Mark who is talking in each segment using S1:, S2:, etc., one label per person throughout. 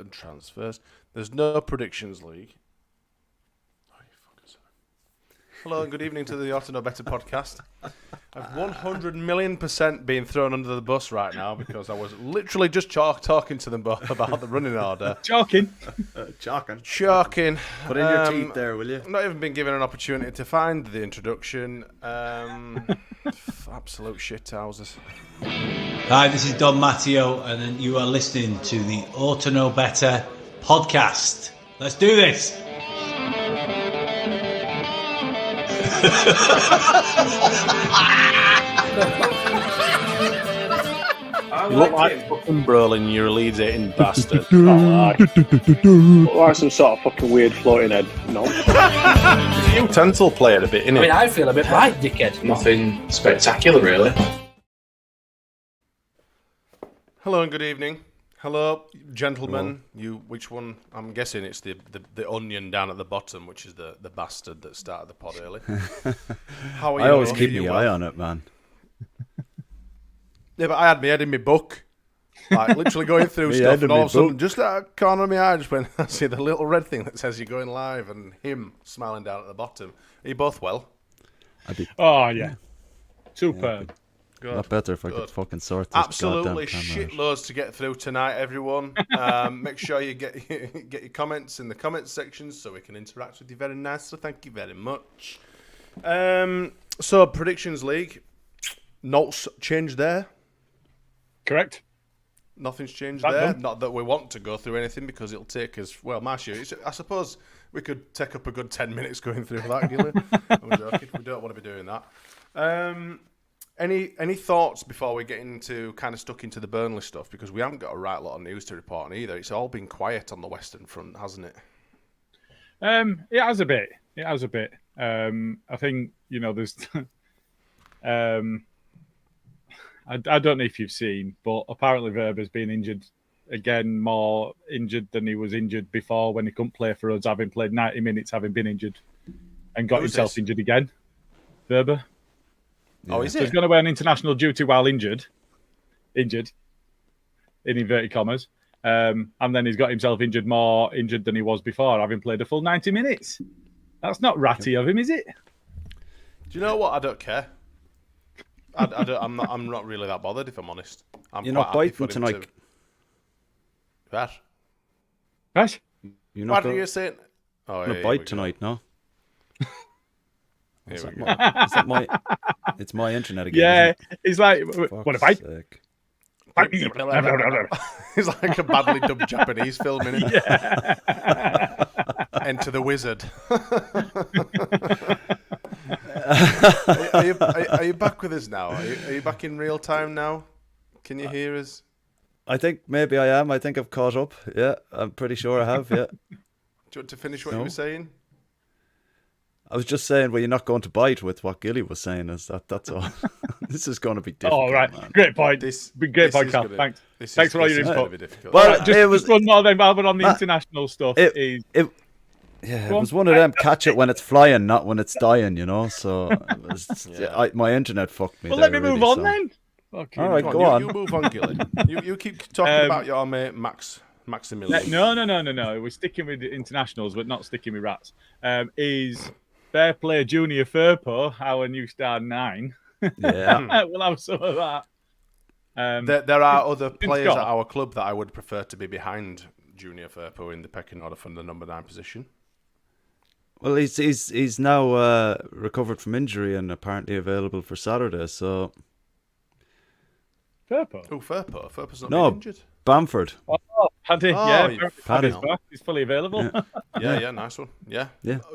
S1: and transfers. There's no predictions league. Oh, you fuckers. Hello and good evening to the Orta No Better podcast. I've 100,000,000% being thrown under the bus right now because I was literally just talking to them both about the running order.
S2: Chalking.
S1: Chalking.
S3: Put in your teeth there, will you?
S1: Not even been given an opportunity to find the introduction. Absolute shithouses.
S4: Hi, this is Don Matteo, and then you are listening to the Orta No Better podcast. Let's do this.
S5: You look like fucking Brolin, you're a Leeds eating bastard.
S6: Look like some sort of fucking weird floating head. No.
S5: You utensil player a bit, innit?
S7: I mean, I feel a bit right, dickhead.
S8: Nothing spectacular, really.
S1: Hello and good evening. Hello, gentlemen. Hello. Which one? I'm guessing it's the onion down at the bottom, which is the bastard that started the pod early. How are you?
S3: I always keep my eye on it, man.
S1: Yeah, but I had my head in my book, like literally going through stuff, and all of a sudden, just out of the corner of my eye, just went, I see the little red thing that says you're going live, and him smiling down at the bottom. Are you both well?
S2: Oh, yeah. Superb.
S3: Yeah, a lot better if I could fucking sort this.
S1: Absolutely shitloads to get through tonight, everyone. Make sure you get your comments in the comments section so we can interact with you very nicely. Thank you very much. So, Predictions League. Notes changed there.
S2: Correct.
S1: Nothing's changed there. Not that we want to go through anything because it'll take us, well, Marcia, I suppose we could take up a good 10 minutes going through that, Gilly. I'm joking. We don't want to be doing that. Any thoughts before we get into kind of stuck into the Burnley stuff? Because we haven't got a right lot of news to report on either. It's all been quiet on the Western Front, hasn't it?
S2: It has a bit. I think, there's... I don't know if you've seen, but apparently Verba's been injured again, more injured than he was injured before when he couldn't play for us, having played 90 minutes, having been injured, and got himself injured again. Verba.
S1: Oh, is it?
S2: So he's going away on international duty while injured, in inverted commas, and then he's got himself more injured than he was before, having played a full 90 minutes. That's not ratty of him, is it?
S1: Do you know what? I don't care. I'm not really that bothered, if I'm honest.
S3: You're not biting tonight.
S1: What?
S3: You're not
S1: what are you saying? Oh,
S3: yeah, bite tonight, no? Is that my... It's my internet again.
S2: Yeah, it's like, what a bite.
S1: It's like a badly dubbed Japanese film, innit?
S2: Yeah.
S1: Enter the Wizard. Are you back with us now? Are you back in real time now? Can you hear us?
S3: I think maybe I am. I think I've caught up. Yeah, I'm pretty sure I have, yeah.
S1: Do you want to finish what you were saying?
S3: I was just saying, well, you're not going to bite with what Gilly was saying. That's all. This is going to be difficult.
S2: Oh, right.
S3: Man.
S2: Great point. Great point, Cal. Thanks. Thanks for all your input.
S3: Well,
S2: it was one more then, Malvin, on the international stuff.
S3: It was one of them, catch it when it's flying, not when it's dying, So my internet fucked me.
S2: Well, let me move on then.
S3: Okay. All right, go on.
S1: You move on, Gilly. You keep talking about your mate, Maximilian.
S2: No. We're sticking with the internationals, but not sticking with rats. Is Fair Play Junior Firpo, our new star 9.
S3: Yeah.
S2: We'll have some of that.
S1: There are other players at our club that I would prefer to be behind Junior Firpo in the pecking order from the number 9 position.
S3: Well, he's now recovered from injury and apparently available for Saturday, so...
S2: Firpo?
S1: Oh, Firpo. Firpo's not been injured.
S3: Bamford.
S2: Oh, Paddy. Paddy's back. He's fully available.
S1: Yeah, nice one. Yeah.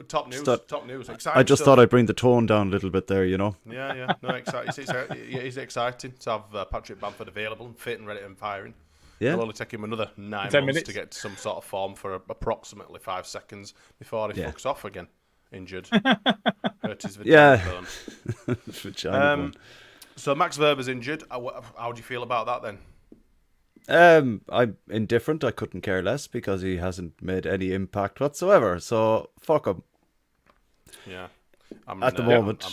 S1: Top news. Top news. Exciting.
S3: I just thought I'd bring the tone down a little bit there,
S1: Yeah. No, exciting. It's exciting to have Patrick Bamford available and fit and ready and firing.
S3: Yeah.
S1: It'll only take him another 9 months to get some sort of form for approximately 5 seconds before he fucks off again, injured. Hurt his vagina bone.
S3: Vagina bone.
S1: So Max Verba's injured. How do you feel about that then?
S3: I'm indifferent. I couldn't care less because he hasn't made any impact whatsoever. So fuck him.
S1: Yeah,
S3: at the moment,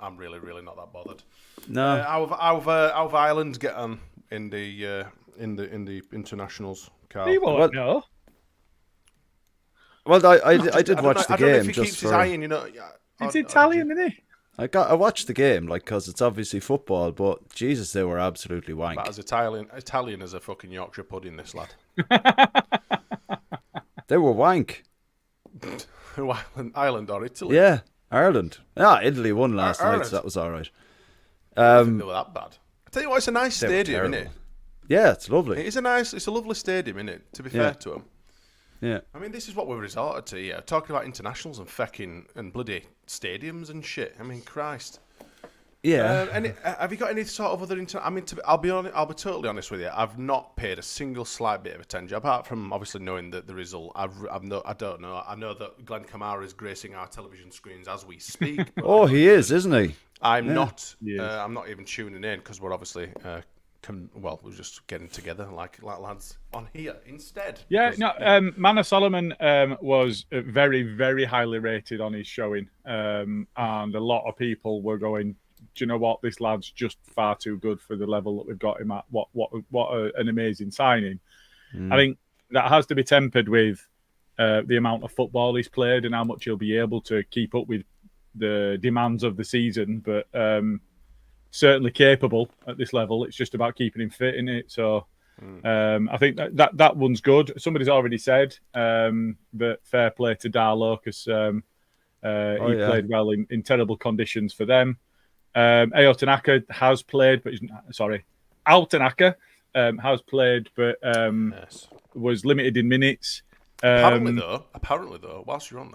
S1: I'm really not that bothered.
S3: No.
S1: How Ireland get on in the internationals? Carl?
S2: He won't know.
S3: Well, I did watch the
S1: I don't know
S3: game
S1: if he
S3: just
S1: keeps
S3: for.
S1: his eye in, you know.
S2: It's Italian, isn't it?
S3: I watched the game because it's obviously football, but Jesus, they were absolutely wank.
S1: About as Italian as a fucking Yorkshire pudding, this lad.
S3: They were wank.
S1: Ireland or Italy?
S3: Yeah, Ireland. Italy won last night, so that was all right.
S1: I didn't think they were that bad. I tell you what, it's a nice
S3: They were
S1: stadium, isn't
S3: terrible.
S1: it?
S3: Yeah, it's lovely.
S1: It's a lovely stadium, isn't it? To be fair to them.
S3: Yeah.
S1: I mean, this is what we've resorted to here. Talking about internationals and fecking and bloody stadiums and shit. I mean, Christ.
S3: Yeah.
S1: Have you got any sort of other I mean, I'll be totally honest with you. I've not paid a single slight bit of attention, apart from obviously knowing the result. I don't know. I know that Glenn Kamara is gracing our television screens as we speak.
S3: Oh, he is, isn't he?
S1: I'm not even tuning in because we're obviously we're just getting together like lads on here instead.
S2: Yeah, no. Manor Solomon was very, very highly rated on his showing, and a lot of people were going, do you know what? This lad's just far too good for the level that we've got him at. What an amazing signing! I think that has to be tempered with the amount of football he's played and how much he'll be able to keep up with the demands of the season. But certainly capable at this level. It's just about keeping him fit in it. So I think that one's good. Somebody's already said that fair play to Darlow because he played well in terrible conditions for them. Ayo Tanaka has played, but Al Tanaka has played, but was limited in minutes.
S1: Apparently, though, whilst you're on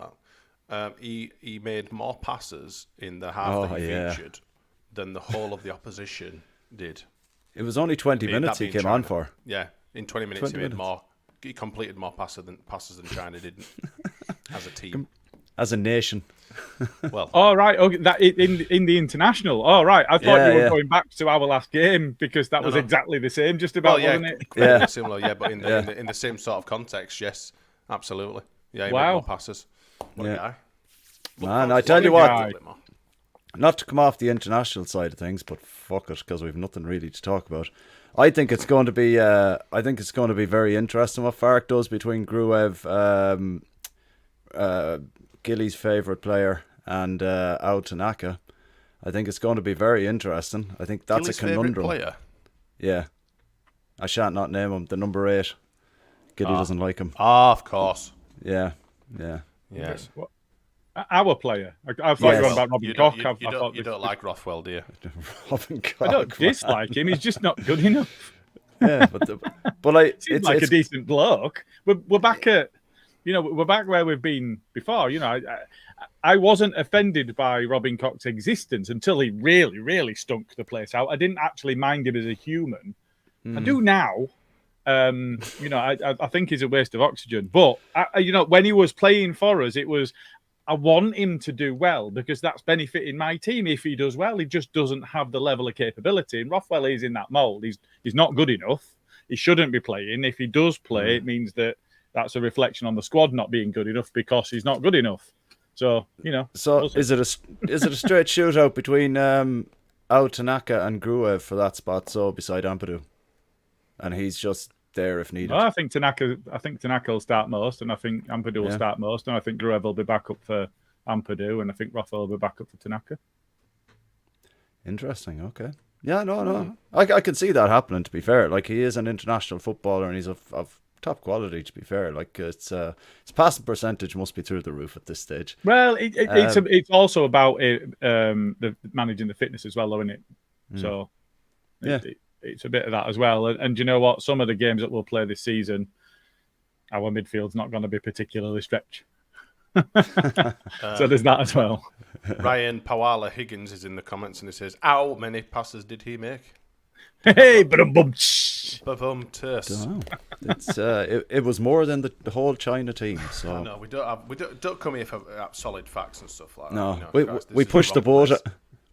S1: that, he made more passes in the half that he featured than the whole of the opposition did.
S3: It was only 20 minutes he came on for.
S1: Yeah, in 20 minutes he completed more passes than China did as a team.
S3: As a nation.
S1: Well,
S2: all right. Okay, that in the international. All right. I thought you were going back to our last game because that was exactly the same, just about, wasn't it?
S1: Yeah, similar. But in the same sort of context, yes, absolutely. Yeah, he made more passes. What a guy.
S3: Man, I tell you what. Not to come off the international side of things, but fuck it, because we've nothing really to talk about. I think it's going to be. Very interesting what Fark does between Gruev, Gilly's favourite player, and Ao Tanaka. I think it's going to be very interesting. I think that's
S1: Gilly's
S3: a conundrum.
S1: Favourite player?
S3: Yeah, I shan't not name him. The number 8. Gilly doesn't like him.
S1: Of course.
S3: Yeah.
S1: Yes.
S2: Our player. I thought you were on about Robin Koch.
S1: You don't like Rothwell, do you?
S3: Robin Koch.
S2: I don't dislike him. He's just not good enough.
S3: Yeah, but
S2: seems like a decent bloke. We're back at, we're back where we've been before. I wasn't offended by Robin Koch's existence until he really, really stunk the place out. I didn't actually mind him as a human. I do now. I think he's a waste of oxygen. But when he was playing for us, it was, I want him to do well because that's benefiting my team. If he does well, he just doesn't have the level of capability. And Rothwell is in that mould. He's not good enough. He shouldn't be playing. If he does play, it means that's a reflection on the squad not being good enough because he's not good enough. So So
S3: is it a straight shootout between Ao Tanaka and Gruev for that spot? So beside Ampadu, and he's just there if needed.
S2: Well, I think Tanaka will start most, and I think Ampadu will start most, and I think Gruev will be back up for Ampadu, and I think Rothwell will be back up for Tanaka.
S3: Interesting. Okay. Yeah. No. I can see that happening. To be fair, like he is an international footballer, and he's of top quality. To be fair, like his passing percentage must be through the roof at this stage.
S2: Well, it's also about the managing the fitness as well, though, isn't it? So it's a bit of that as well. And you know what? Some of the games that we'll play this season, our midfield's not going to be particularly stretched. So there's that as well.
S1: Ryan Pawala Higgins is in the comments and he says, how many passes did he make?
S2: Hey, ba-dum-bum.
S3: It was more than the whole China team. So
S1: no, we don't come here for solid facts and stuff like that.
S3: No, we push the boat.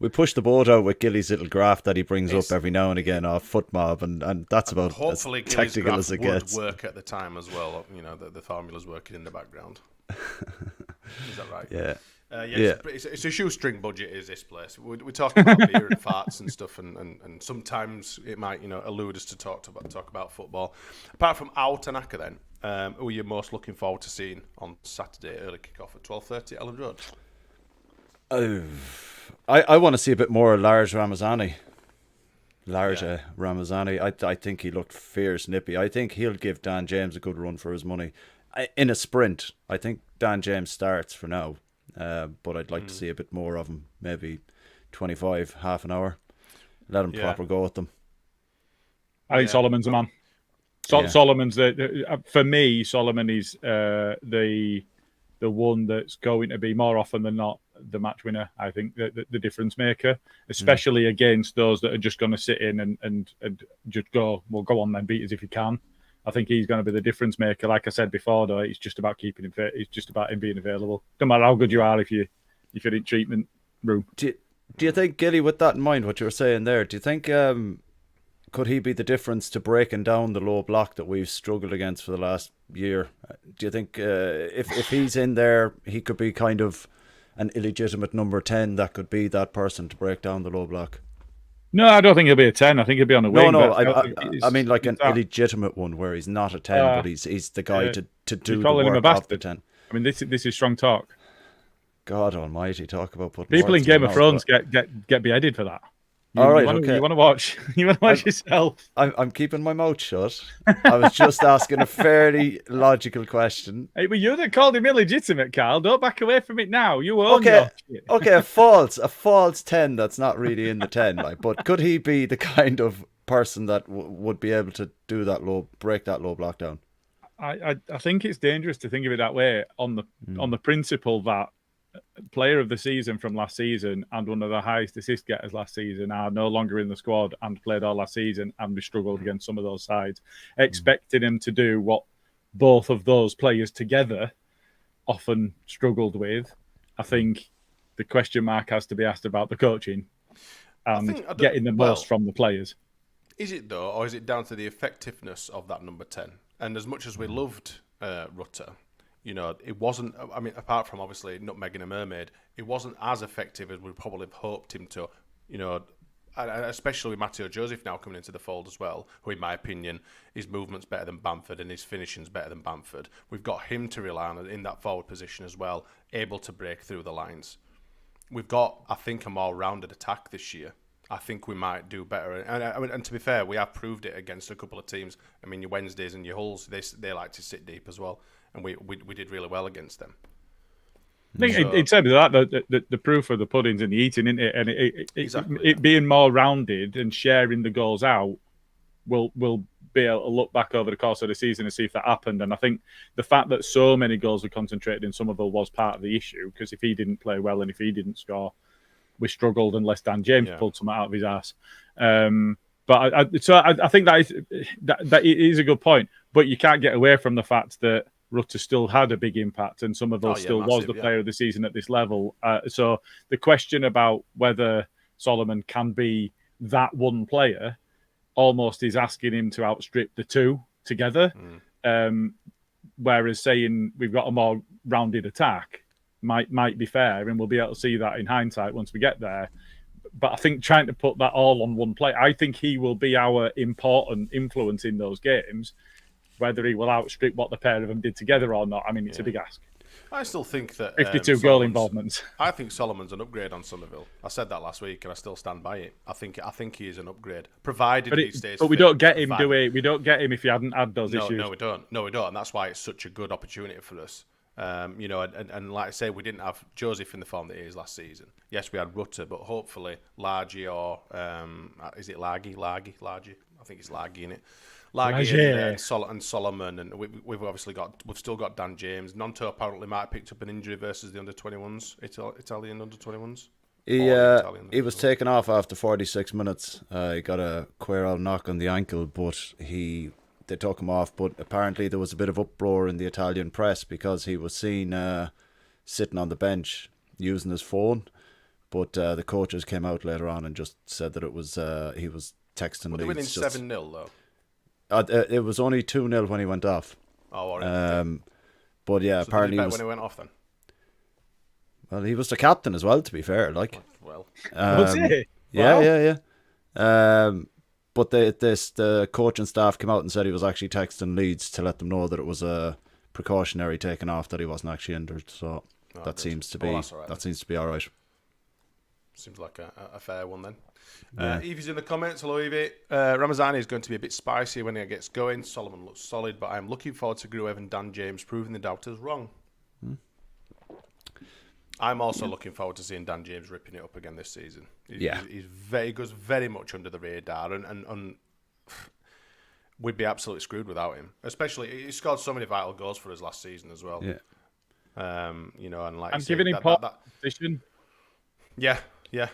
S3: We push the boat out with Gilly's little graph that he brings up every now and again off foot mob, and that's about
S1: hopefully
S3: as technical as it gets.
S1: Would work at the time as well. The formula's working in the background. Is that right?
S3: Yeah.
S1: It's a shoestring budget. Is this place? We're talking about beer and farts and stuff, and sometimes it might elude us to talk about football. Apart from Ao Tanaka, then who are you most looking forward to seeing on Saturday, early kickoff at 12:30 at Elland Road?
S3: I want to see a bit more Large Ramazani. Ramazani. I think he looked fierce, nippy. I think he'll give Dan James a good run for his money. In a sprint, I think Dan James starts for now. But I'd like to see a bit more of him. Maybe 25, half an hour. Let him proper go with them.
S2: I think Solomon's a man. Solomon's for me. Solomon is the one that's going to be more often than not the match winner. I think the difference maker, especially against those that are just going to sit in and just go on then, beat us if you can. I think he's going to be the difference maker. Like I said before, though, it's just about keeping him fit. It's just about him being available. No matter how good you are, if you're in treatment room.
S3: Do you think, Gilly, with that in mind, what you were saying there, do you think could he be the difference to breaking down the low block that we've struggled against for the last year? Do you think if he's in there, he could be kind of an illegitimate number 10 that could be that person to break down the low block?
S2: No, I don't think he'll be a 10. I think he'll be on a wing.
S3: No, I mean like an illegitimate one where he's not a 10, but he's the guy to do the work of the 10.
S2: I mean, this is strong talk.
S3: God almighty, talk about putting
S2: people in Game of Thrones get beheaded for that.
S3: Okay.
S2: You want to watch? You want to watch yourself?
S3: I'm keeping my mouth shut. I was just asking a fairly logical question.
S2: Hey, but you're that called him illegitimate, Carl. Don't back away from it now. You own
S3: your shit. Okay, a false 10 that's not really in the 10. But could he be the kind of person that would be able to do that break that low block down?
S2: I think it's dangerous to think of it that way on the principle that player of the season from last season and one of the highest assist getters last season are no longer in the squad and played all last season, and we struggled against some of those sides. Expecting him to do what both of those players together often struggled with, I think the question mark has to be asked about the coaching and getting the most from the players.
S1: Is it though, or is it down to the effectiveness of that number 10? And as much as we loved Rutter, it wasn't, I mean, apart from obviously nutmegging a mermaid, it wasn't as effective as we probably have hoped him to, especially with Matteo Joseph now coming into the fold as well, who in my opinion, his movement's better than Bamford and his finishing's better than Bamford. We've got him to rely on in that forward position as well, able to break through the lines. We've got, I think, a more rounded attack this year. I think we might do better. And to be fair, we have proved it against a couple of teams. I mean, your Wednesdays and your Hulls, they like to sit deep as well. And we did really well against them.
S2: I think in terms of that, the proof of the pudding's in the eating, isn't it? And it being more rounded and sharing the goals out will be able to look back over the course of the season and see if that happened. And I think the fact that so many goals were concentrated in Somerville was part of the issue, because if he didn't play well and if he didn't score, we struggled unless Dan James pulled something out of his ass. But I think that is a good point. But you can't get away from the fact that Rutter still had a big impact, and Somerville was the player of the season at this level. So the question about whether Solomon can be that one player almost is asking him to outstrip the two together. Whereas saying we've got a more rounded attack might be fair, and we'll be able to see that in hindsight once we get there. But I think trying to put that all on one player, I think he will be our important influence in those games. Whether he will outstrip what the pair of them did together or not, I mean, it's a big ask.
S1: I still think that
S2: 52 goal involvements.
S1: I think Solomon's an upgrade on Somerville. I said that last week, and I still stand by it. I think he is an upgrade, provided he stays.
S2: But we don't get him, do we? We don't get him if he hadn't had those issues.
S1: No, we don't. And that's why it's such a good opportunity for us. And like I say, we didn't have Joseph in the form that he is last season. Yes, we had Rutter, but hopefully Largy or is it Largy? I think it's Largy in it. And Solomon, and we've still got Dan James. Nonto apparently might have picked up an injury versus the under-21s, Italian under-21s.
S3: He was taken off after 46 minutes. He got a Querel knock on the ankle, but they took him off. But apparently there was a bit of uproar in the Italian press because he was seen sitting on the bench using his phone. But the coaches came out later on and just said that it was he was texting Leeds.
S1: They winning 7-0 though.
S3: It was only 2-0 when he went off.
S1: Oh, all right.
S3: But yeah,
S1: so
S3: apparently
S1: when he went off then.
S3: Well, he was the captain as well, to be fair.
S1: Was he?
S3: Yeah. But but the coach and staff came out and said he was actually texting Leeds to let them know that it was a precautionary taken off, that he wasn't actually injured. So that seems to be all right.
S1: Seems like a fair one then. Evie's in the comments. Hello, Evie. Ramazani is going to be a bit spicy when it gets going. Solomon looks solid, but I'm looking forward to Gruev and Dan James proving the doubters wrong. I'm also looking forward to seeing Dan James ripping it up again this season. He goes very much under the radar, and we'd be absolutely screwed without him. Especially, he scored so many vital goals for us last season as well.
S3: Yeah.
S1: And like
S2: I'm giving him position.
S1: Yeah.
S3: Do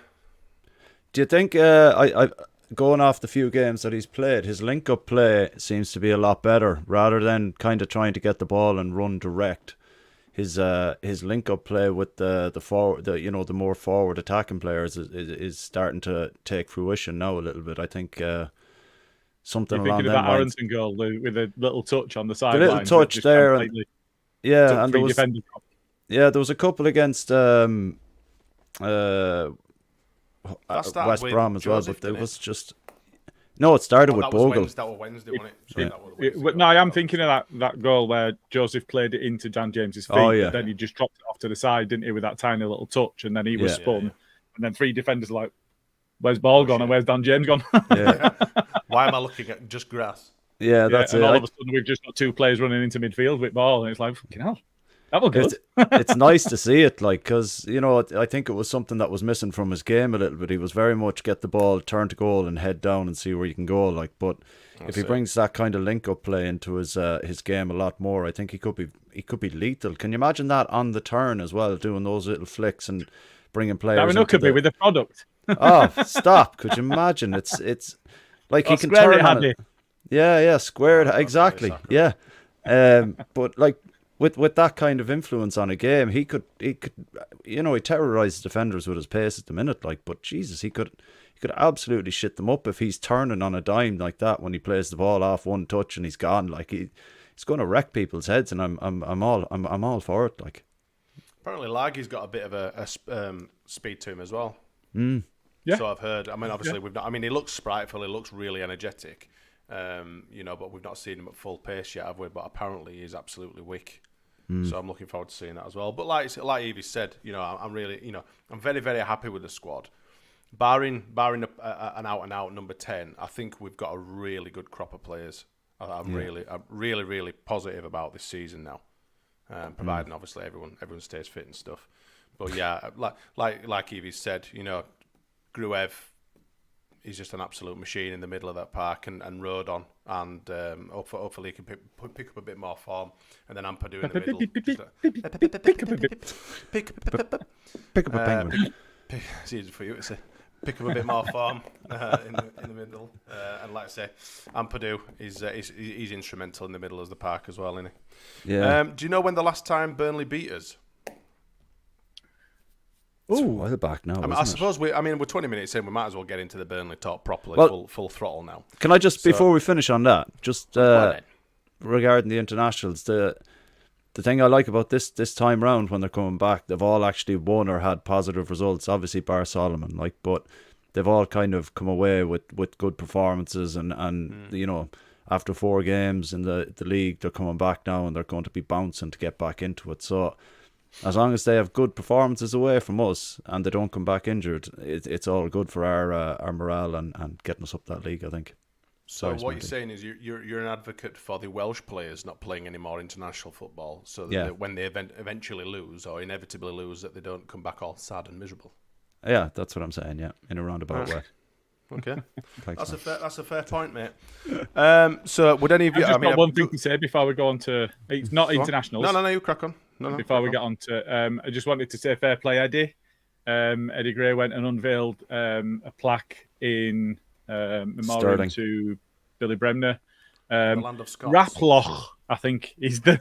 S3: you think, I going off the few games that he's played, his link-up play seems to be a lot better rather than kind of trying to get the ball and run direct? His link-up play with the more forward attacking players is starting to take fruition now a little bit. I think something
S2: You're
S3: along
S2: thinking
S3: that
S2: of that
S3: lines.
S2: Aronson goal with a little touch on the sideline.
S3: The little touch there, and there was a couple against West Brom as well, but there was just it started with Bogle.
S1: That was Wednesday, wasn't it?
S2: I am thinking of that goal where Joseph played it into Dan James's feet, but then he just dropped it off to the side, didn't he, with that tiny little touch, and then he was spun, and then three defenders were like, "Where's ball gone and where's Dan James gone?"
S1: Why am I looking at just grass?
S3: Yeah, that's
S2: and
S3: it.
S2: all of a sudden we've just got two players running into midfield with ball, and it's like, fucking hell. That was good.
S3: It's nice to see it, because I think it was something that was missing from his game a little bit. He was very much get the ball, turn to goal, and head down and see where you can go. But if he brings that kind of link-up play into his game a lot more, I think he could be lethal. Can you imagine that on the turn as well, doing those little flicks and bringing players?
S2: Darren Huckabee with the product.
S3: Oh, stop! Could you imagine? It's like he can turn on it. Yeah, squared exactly. Yeah, but like. With that kind of influence on a game, he could he terrorizes defenders with his pace at the minute. But Jesus, he could absolutely shit them up if he's turning on a dime like that when he plays the ball off one touch and he's gone. He's going to wreck people's heads, and I'm all for it.
S1: Apparently, Laggy's got a bit of a speed to him as well.
S2: Yeah.
S1: So I've heard. I mean, obviously we've not. I mean, he looks spriteful. He looks really energetic. But we've not seen him at full pace yet, have we? But apparently he's absolutely wick. So I'm looking forward to seeing that as well. But like Evie said, I'm really, I'm very, very happy with the squad. Barring an out-and-out number 10, I think we've got a really good crop of players. I'm really positive about this season now, providing obviously everyone stays fit and stuff. But yeah, like Evie said, Gruev. He's just an absolute machine in the middle of that park, and Rodon, and hopefully he can pick up a bit more form, and then Ampadu in the middle.
S3: Pick up a penguin.
S1: It's easy for you to say. Pick up a bit more form in the middle, and like I say, Ampadu he's instrumental in the middle of the park as well, isn't he?
S3: Yeah.
S1: Do you know when the last time Burnley beat us?
S3: It's a while back now.
S1: I suppose we're 20 minutes in. We might as well get into the Burnley talk properly, full throttle now.
S3: Can I just, before we finish on that, just regarding the internationals, the thing I like about this time round when they're coming back, they've all actually won or had positive results. Obviously, bar Solomon, but they've all kind of come away with good performances, and after 4 games in the league, they're coming back now and they're going to be bouncing to get back into it. So, as long as they have good performances away from us and they don't come back injured, it's all good for our morale and getting us up that league, I think.
S1: So what you're saying is you're an advocate for the Welsh players not playing any more international football, so that when they eventually lose or inevitably lose, that they don't come back all sad and miserable.
S3: Yeah, that's what I'm saying. Yeah, in a roundabout way.
S1: Okay,
S3: Thanks,
S1: that's a fair point, mate. So would any of you?
S2: I've got one thing to say before we go on to. It's not internationals.
S1: No, you crack on.
S2: Before we get on to, I just wanted to say fair play, Eddie. Eddie Gray went and unveiled a plaque in memoriam to Billy Bremner.
S1: The land of Scots.
S2: Raploch, I think, is the.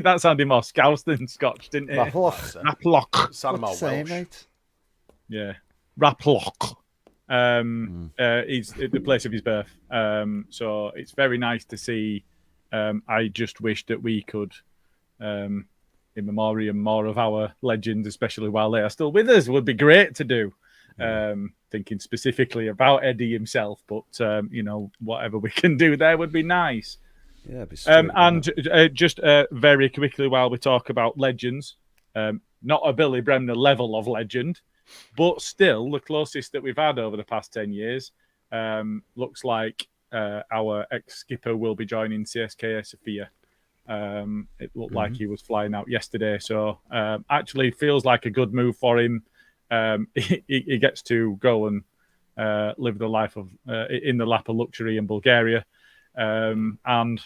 S2: That sounded more Scouse than Scotch, didn't it? Raploch.
S1: Sounded more Welsh.
S3: Mate?
S2: Yeah, Raploch. Is the place of his birth. So it's very nice to see. I just wish that we could, in memoriam, more of our legends, especially while they are still with us, would be great to do. thinking specifically about Eddie himself, but whatever we can do there would be nice.
S3: Yeah, it'd be straight,
S2: just very quickly while we talk about legends, not a Billy Bremner level of legend, but still the closest that we've had over the past 10 years. Looks like our ex-skipper will be joining CSKA Sofia. It looked like he was flying out yesterday, so actually feels like a good move for him. He gets to go and live the life of in the lap of luxury in Bulgaria, and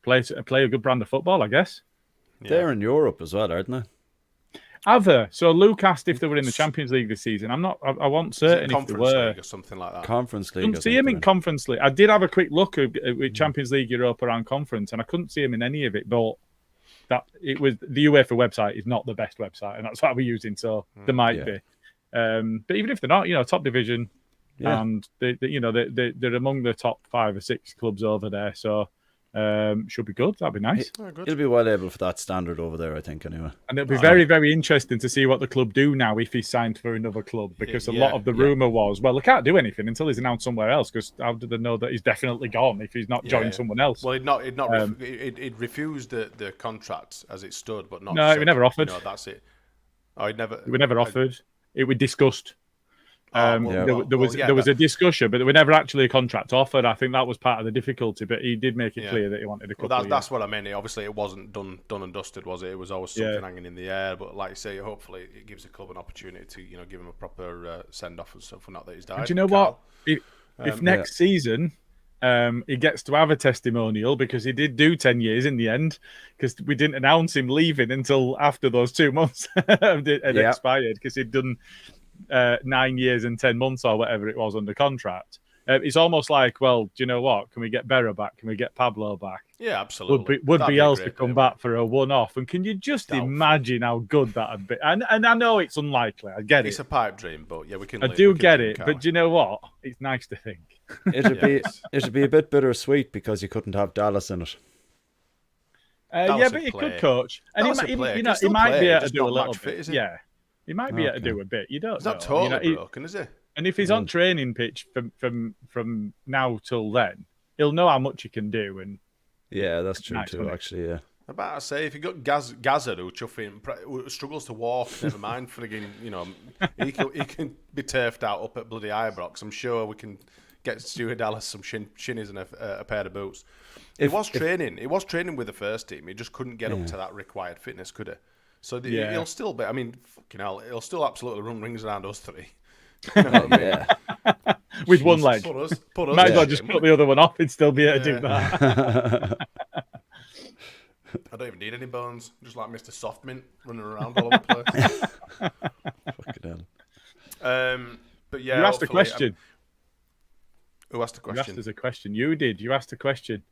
S2: play a good brand of football, I guess.
S3: Yeah. They're in Europe as well, aren't they?
S2: Have they? So Luke asked if they were in the Champions League this season. I wasn't certain if they were.
S1: League or something like that.
S3: Conference League.
S2: Couldn't see him in Conference League. I did have a quick look at Champions League, Europa, and Conference, and I couldn't see him in any of it. But the UEFA website is not the best website, and that's what we're using. So there might be. But even if they're not, top division, and they're among the top 5 or 6 clubs over there. So. Should be good. That'd be nice.
S3: He'll be well able for that standard over there, I think, anyway.
S2: And it'll be very, very interesting to see what the club do now if he's signed for another club, because a lot of the rumour was, well, they can't do anything until he's announced somewhere else, because how do they know that he's definitely gone if he's not joined someone else?
S1: Well, he'd refused the contract as it stood, but not.
S2: No, he never offered.
S1: No, that's it. Oh, he
S2: were never offered. It was discussed. There was a discussion, but there was never actually a contract offered. I think that was part of the difficulty, but he did make it clear that he wanted a couple of years.
S1: That's what I mean. Obviously, it wasn't done and dusted, was it? It was always something hanging in the air. But like you say, hopefully it gives the club an opportunity to give him a proper send-off and stuff, not that he's died.
S2: And do you know what? If next season he gets to have a testimonial, because he did do 10 years in the end, because we didn't announce him leaving until after those 2 months had expired, because he'd done 9 years and 10 months or whatever it was under contract. It's almost like, well, do you know what? Can we get Berra back? Can we get Pablo back?
S1: Yeah, absolutely.
S2: Would be else to come back for a one-off. And can you just imagine how good that'd be? And I know it's unlikely. I get it.
S1: It's a pipe dream, but yeah, we can.
S2: I do get it, but do you know what? It's nice to think.
S3: It'd be a bit bittersweet because you couldn't have Dallas in it.
S2: But he could coach, and he might be able to do a little bit. Yeah. He might be able to do a bit. You don't know.
S1: He's not totally broken, is he?
S2: And if he's on training pitch from now till then, he'll know how much he can do. And
S3: yeah, that's true too. Actually, yeah.
S1: About to say, if you got Gaza who struggles to walk, never mind frigging, he can be turfed out up at bloody Ibrox. I'm sure we can get Stuart Dallas some shinnies and a pair of boots. He was training with the first team. He just couldn't get up to that required fitness, could he? So he'll still be. I mean, fucking hell, he'll still absolutely run rings around us three. You know what I mean?
S2: With one leg.
S1: Put us
S2: Might as well just put the other one off and still be able to do that.
S1: I don't even need any bones. Just like Mr. Softmint running around all over the place.
S3: Fucking hell.
S1: But yeah,
S2: you asked a question.
S1: Who asked a question?
S2: You asked us a question. You did. You asked a question.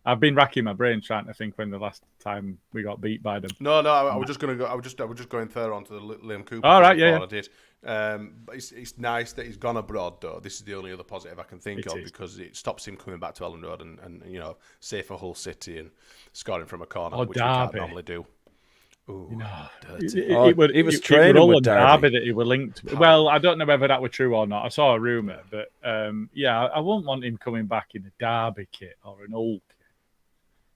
S2: I've been racking my brain trying to think when the last time we got beat by them.
S1: No, I was just going to go. I was just going further on to the Liam Cooper.
S2: All right, yeah.
S1: I did. But it's nice that he's gone abroad, though. This is the only other positive I can think of because it stops him coming back to Ellen Road and safer Hull City and scoring from a corner, which we can't normally do. Ooh,
S3: he was training with Derby.
S2: That he were linked. Well, I don't know whether that were true or not. I saw a rumour, but I won't want him coming back in a Derby kit or an Hull kit.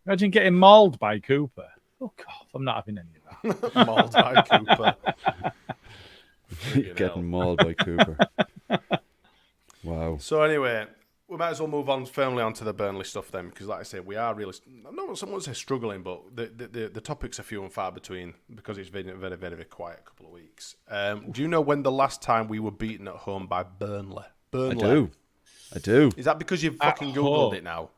S2: Imagine getting mauled by Cooper. Oh, God, I'm not having any of
S1: that. Mauled by Cooper.
S3: Getting mauled by Cooper. Wow.
S1: So anyway, we might as well move on firmly onto the Burnley stuff then, because like I say, we are really, not someone say struggling, but the topics are few and far between because it's been a very, very, very quiet couple of weeks. Do you know when the last time we were beaten at home by Burnley?
S3: I do.
S1: Is that because you've fucking Googled it now?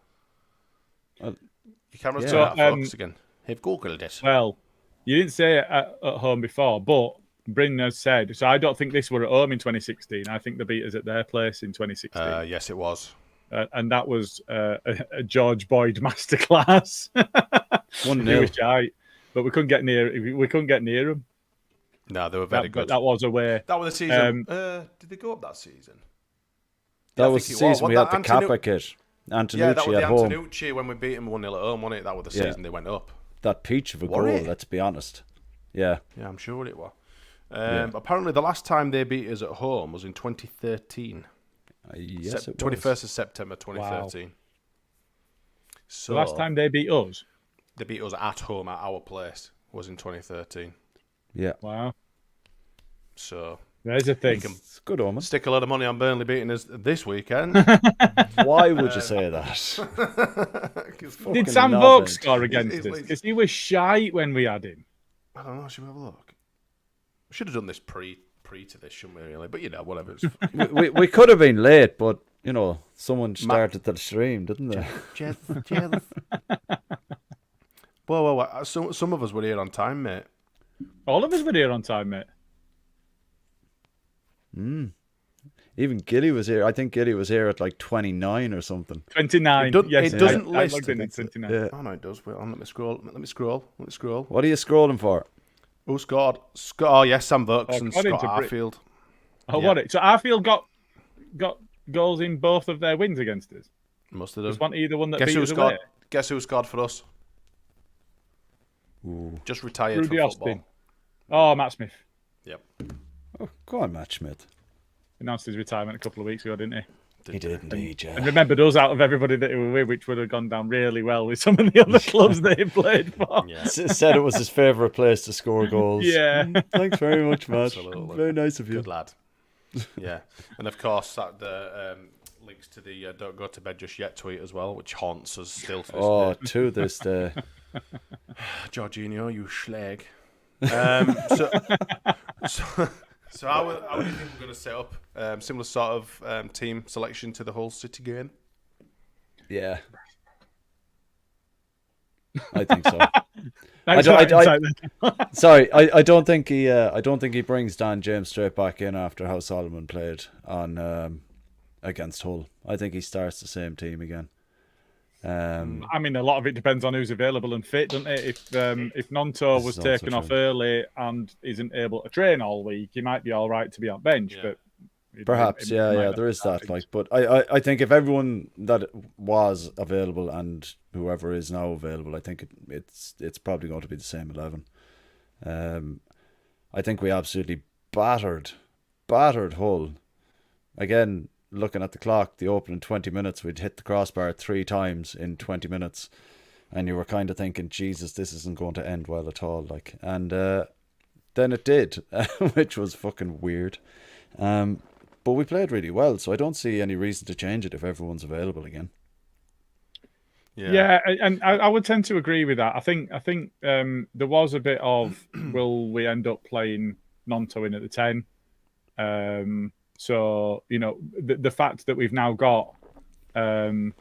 S1: Your camera's focus again. They've Googled it.
S2: Well, you didn't say it at home before, but Bryn has said, so I don't think this were at home in 2016. I think they beat us at their place in 2016.
S1: Yes, it was.
S2: And that was a George Boyd masterclass. 1-0. But we couldn't get near them.
S1: No, they were very good.
S2: That was away.
S1: That was the season. Did they go up that season?
S3: That was the season we had the Kappa kit. Antonucci
S1: that was
S3: at home.
S1: Antonucci when we beat him 1-0 at home, wasn't it? That was the season they went up.
S3: That peach of a goal, let's be honest. Yeah.
S1: Yeah, I'm sure it was. Apparently, the last time they beat us at home was in 2013.
S3: Yes, it
S1: 21st of September 2013.
S2: Wow.
S1: So
S2: The last time they beat us?
S1: they beat us at home at our place was in 2013.
S3: Yeah.
S2: Wow.
S1: So
S2: There's a thing.
S3: It's a good omen.
S1: stick a lot of money on Burnley beating us this weekend.
S3: Why would you say that?
S2: Did Sam
S3: love
S2: Vogel
S3: it.
S2: score against us? Because he was shite when we had him.
S1: I don't know. Should we have a look? We should have done this pre to this, shouldn't we? Really, but whatever.
S3: we could have been late, but someone started the stream, didn't they?
S1: Cheers. Whoa. Some of us were here on time, mate.
S2: All of us were here on time, mate.
S3: Even Gilly was here. I think Gilly was here at like 29 or something.
S2: 29.
S1: It doesn't
S2: I
S1: list.
S2: logged in at 29.
S3: Yeah.
S1: Oh no, it does. Wait on. Let me scroll.
S3: What are you scrolling for?
S1: Who scored? Oh yes, Sam Vokes and
S2: according
S1: Scott
S2: to
S1: Arfield.
S2: Oh, what it? So Arfield got goals in both of their wins against us.
S1: Must have
S2: There's
S1: done.
S2: either one that
S1: Guess
S2: beat
S1: who
S2: us
S1: scored?
S2: away.
S1: Guess who scored for us?
S3: Ooh.
S1: Just retired
S2: Rudy
S1: from
S2: Austin.
S1: football.
S2: Oh, Matt Smith.
S1: Yep.
S3: Oh, go on, Matt Schmidt.
S2: Announced his retirement a couple of weeks ago, didn't he?
S3: He did indeed,
S2: And
S3: yeah.
S2: remembered us out of everybody that he were with, which would have gone down really well with some of the other clubs that he played for.
S1: Yeah.
S3: Said it was his favourite place to score goals.
S2: Yeah.
S3: Thanks very much, Matt.
S1: Absolutely.
S3: Very nice of you.
S1: Good lad. Yeah, and of course that links to the "Don't go to bed just yet" tweet as well, which haunts us still. For this day.
S3: To this day.
S1: Jorginho, you schlag. So how do you think we're going to set up? Similar sort of team selection to the Hull City game?
S3: Yeah. I think so. Sorry, I don't think he brings Dan James straight back in after how Solomon played on against Hull. I think he starts the same team again.
S2: I mean, a lot of it depends on who's available and fit, doesn't it? If Nonto was taken off early and isn't able to train all week, he might be all right to be on bench. But
S3: perhaps, there is that. But I think if everyone that was available and whoever is now available, I think it's probably going to be the same 11. I think we absolutely battered Hull. Again, looking at the clock, the opening 20 minutes, we'd hit the crossbar 3 times in 20 minutes, and you were kind of thinking, Jesus, this isn't going to end well at all. And then it did, which was fucking weird. But we played really well, so I don't see any reason to change it if everyone's available again.
S2: Yeah, and I would tend to agree with that. I think there was a bit of will we end up playing Nonto in at the 10? So the fact that we've now got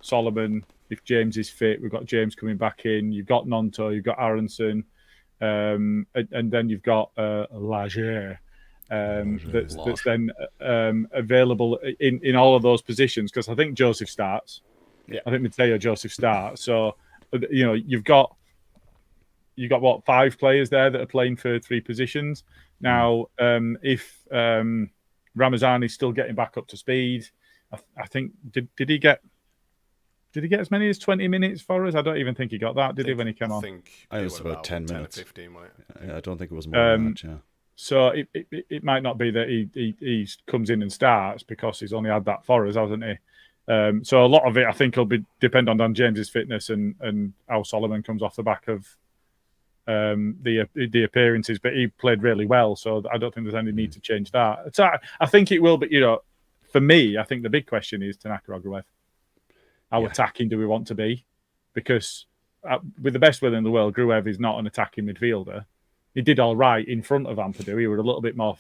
S2: Solomon, if James is fit, we've got James coming back in. You've got Nonto, you've got Aronson, and then you've got Lager. That's then available in all of those positions, because I think Joseph starts.
S1: Yeah,
S2: I think Mateo Joseph starts. So you've got what, 5 players there that are playing for 3 positions now. If Ramazani's still getting back up to speed, I think did he get as many as 20 minutes for us? I don't even think he got that, did he, when he came on?
S1: I think
S3: it was about 10 minutes.
S1: 10 or 15, wasn't it?
S3: I don't think it was more than that, yeah.
S2: So it might not be that he comes in and starts, because he's only had that for us, hasn't he? So a lot of it, I think, will depend on Dan James's fitness and how Solomon comes off the back of the appearances. But he played really well, so I don't think there's any need to change that. So I think it will, but for me, I think the big question is Tanaka or Gruev. How attacking do we want to be? Because with the best will in the world, Gruev is not an attacking midfielder. He did all right in front of Ampadu. He was a little bit more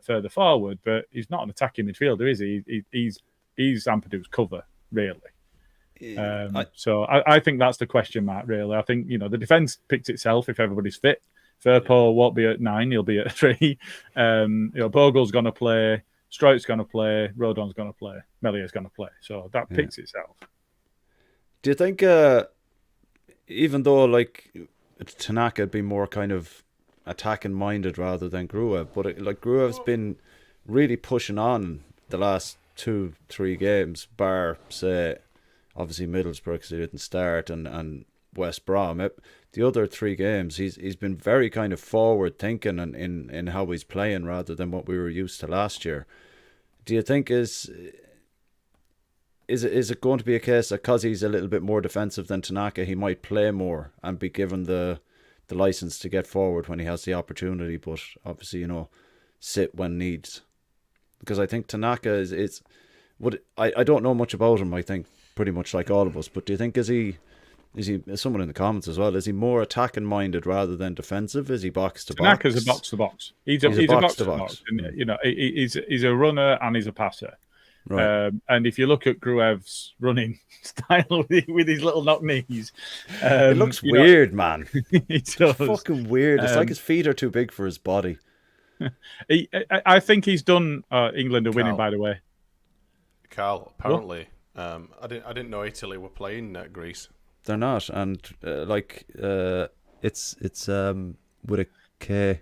S2: further forward, but he's not an attacking midfielder, is he? He's Ampadu's cover, really. So I think that's the question mark, really. I think, the defence picks itself if everybody's fit. Firpo won't be at 9, he'll be at 3. Bogle's going to play, Strout's going to play, Rodon's going to play, Mellier's going to play. So that picks itself.
S3: Do you think, even though, Tanaka would be more kind of attacking minded rather than Gruev, but Gruev's been really pushing on the last 2-3 games, bar say obviously Middlesbrough because he didn't start, and West Brom. Do the other 3 games, he's been very kind of forward thinking in how he's playing rather than what we were used to last year. Do you think is it going to be a case that because he's a little bit more defensive than Tanaka, he might play more and be given the license to get forward when he has the opportunity, but obviously, sit when needs? Because I think Tanaka is I don't know much about him. I think pretty much like all of us, but do you think is he someone in the comments as well, is he more attacking minded rather than defensive? Is he box to box?
S2: Tanaka's a box to box. He's a box to box. And, he's a runner and he's a passer.
S3: Right.
S2: And if you look at Gruev's running style with his little knock knees,
S3: it looks weird, man.
S2: It does.
S3: It's fucking weird. It's like his feet are too big for his body.
S2: I think he's done. England are winning, by the way.
S1: Carl, apparently, I didn't know Italy were playing Greece.
S3: They're not, and it's with a K.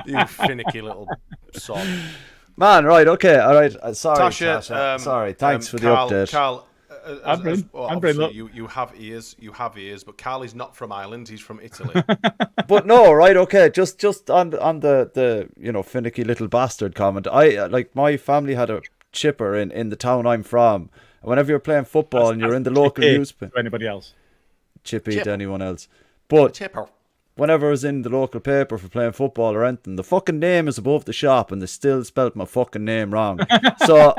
S1: You finicky little sod.
S3: Man, right, okay, all right. Sorry,
S1: Tasha.
S3: Sorry, thanks for the
S1: Carl,
S3: update.
S1: Carl,
S2: obviously
S1: you have ears, but Carl is not from Ireland, he's from Italy.
S3: But no, right, okay, just on the finicky little bastard comment. I like my family had a chipper in the town I'm from. Whenever you're playing football and you're in the local newspaper,
S2: to anybody else,
S3: chippy to anyone else, but
S1: Chipper.
S3: whenever I was in the local paper for playing football or anything, the fucking name is above the shop and they still spelt my fucking name wrong. So,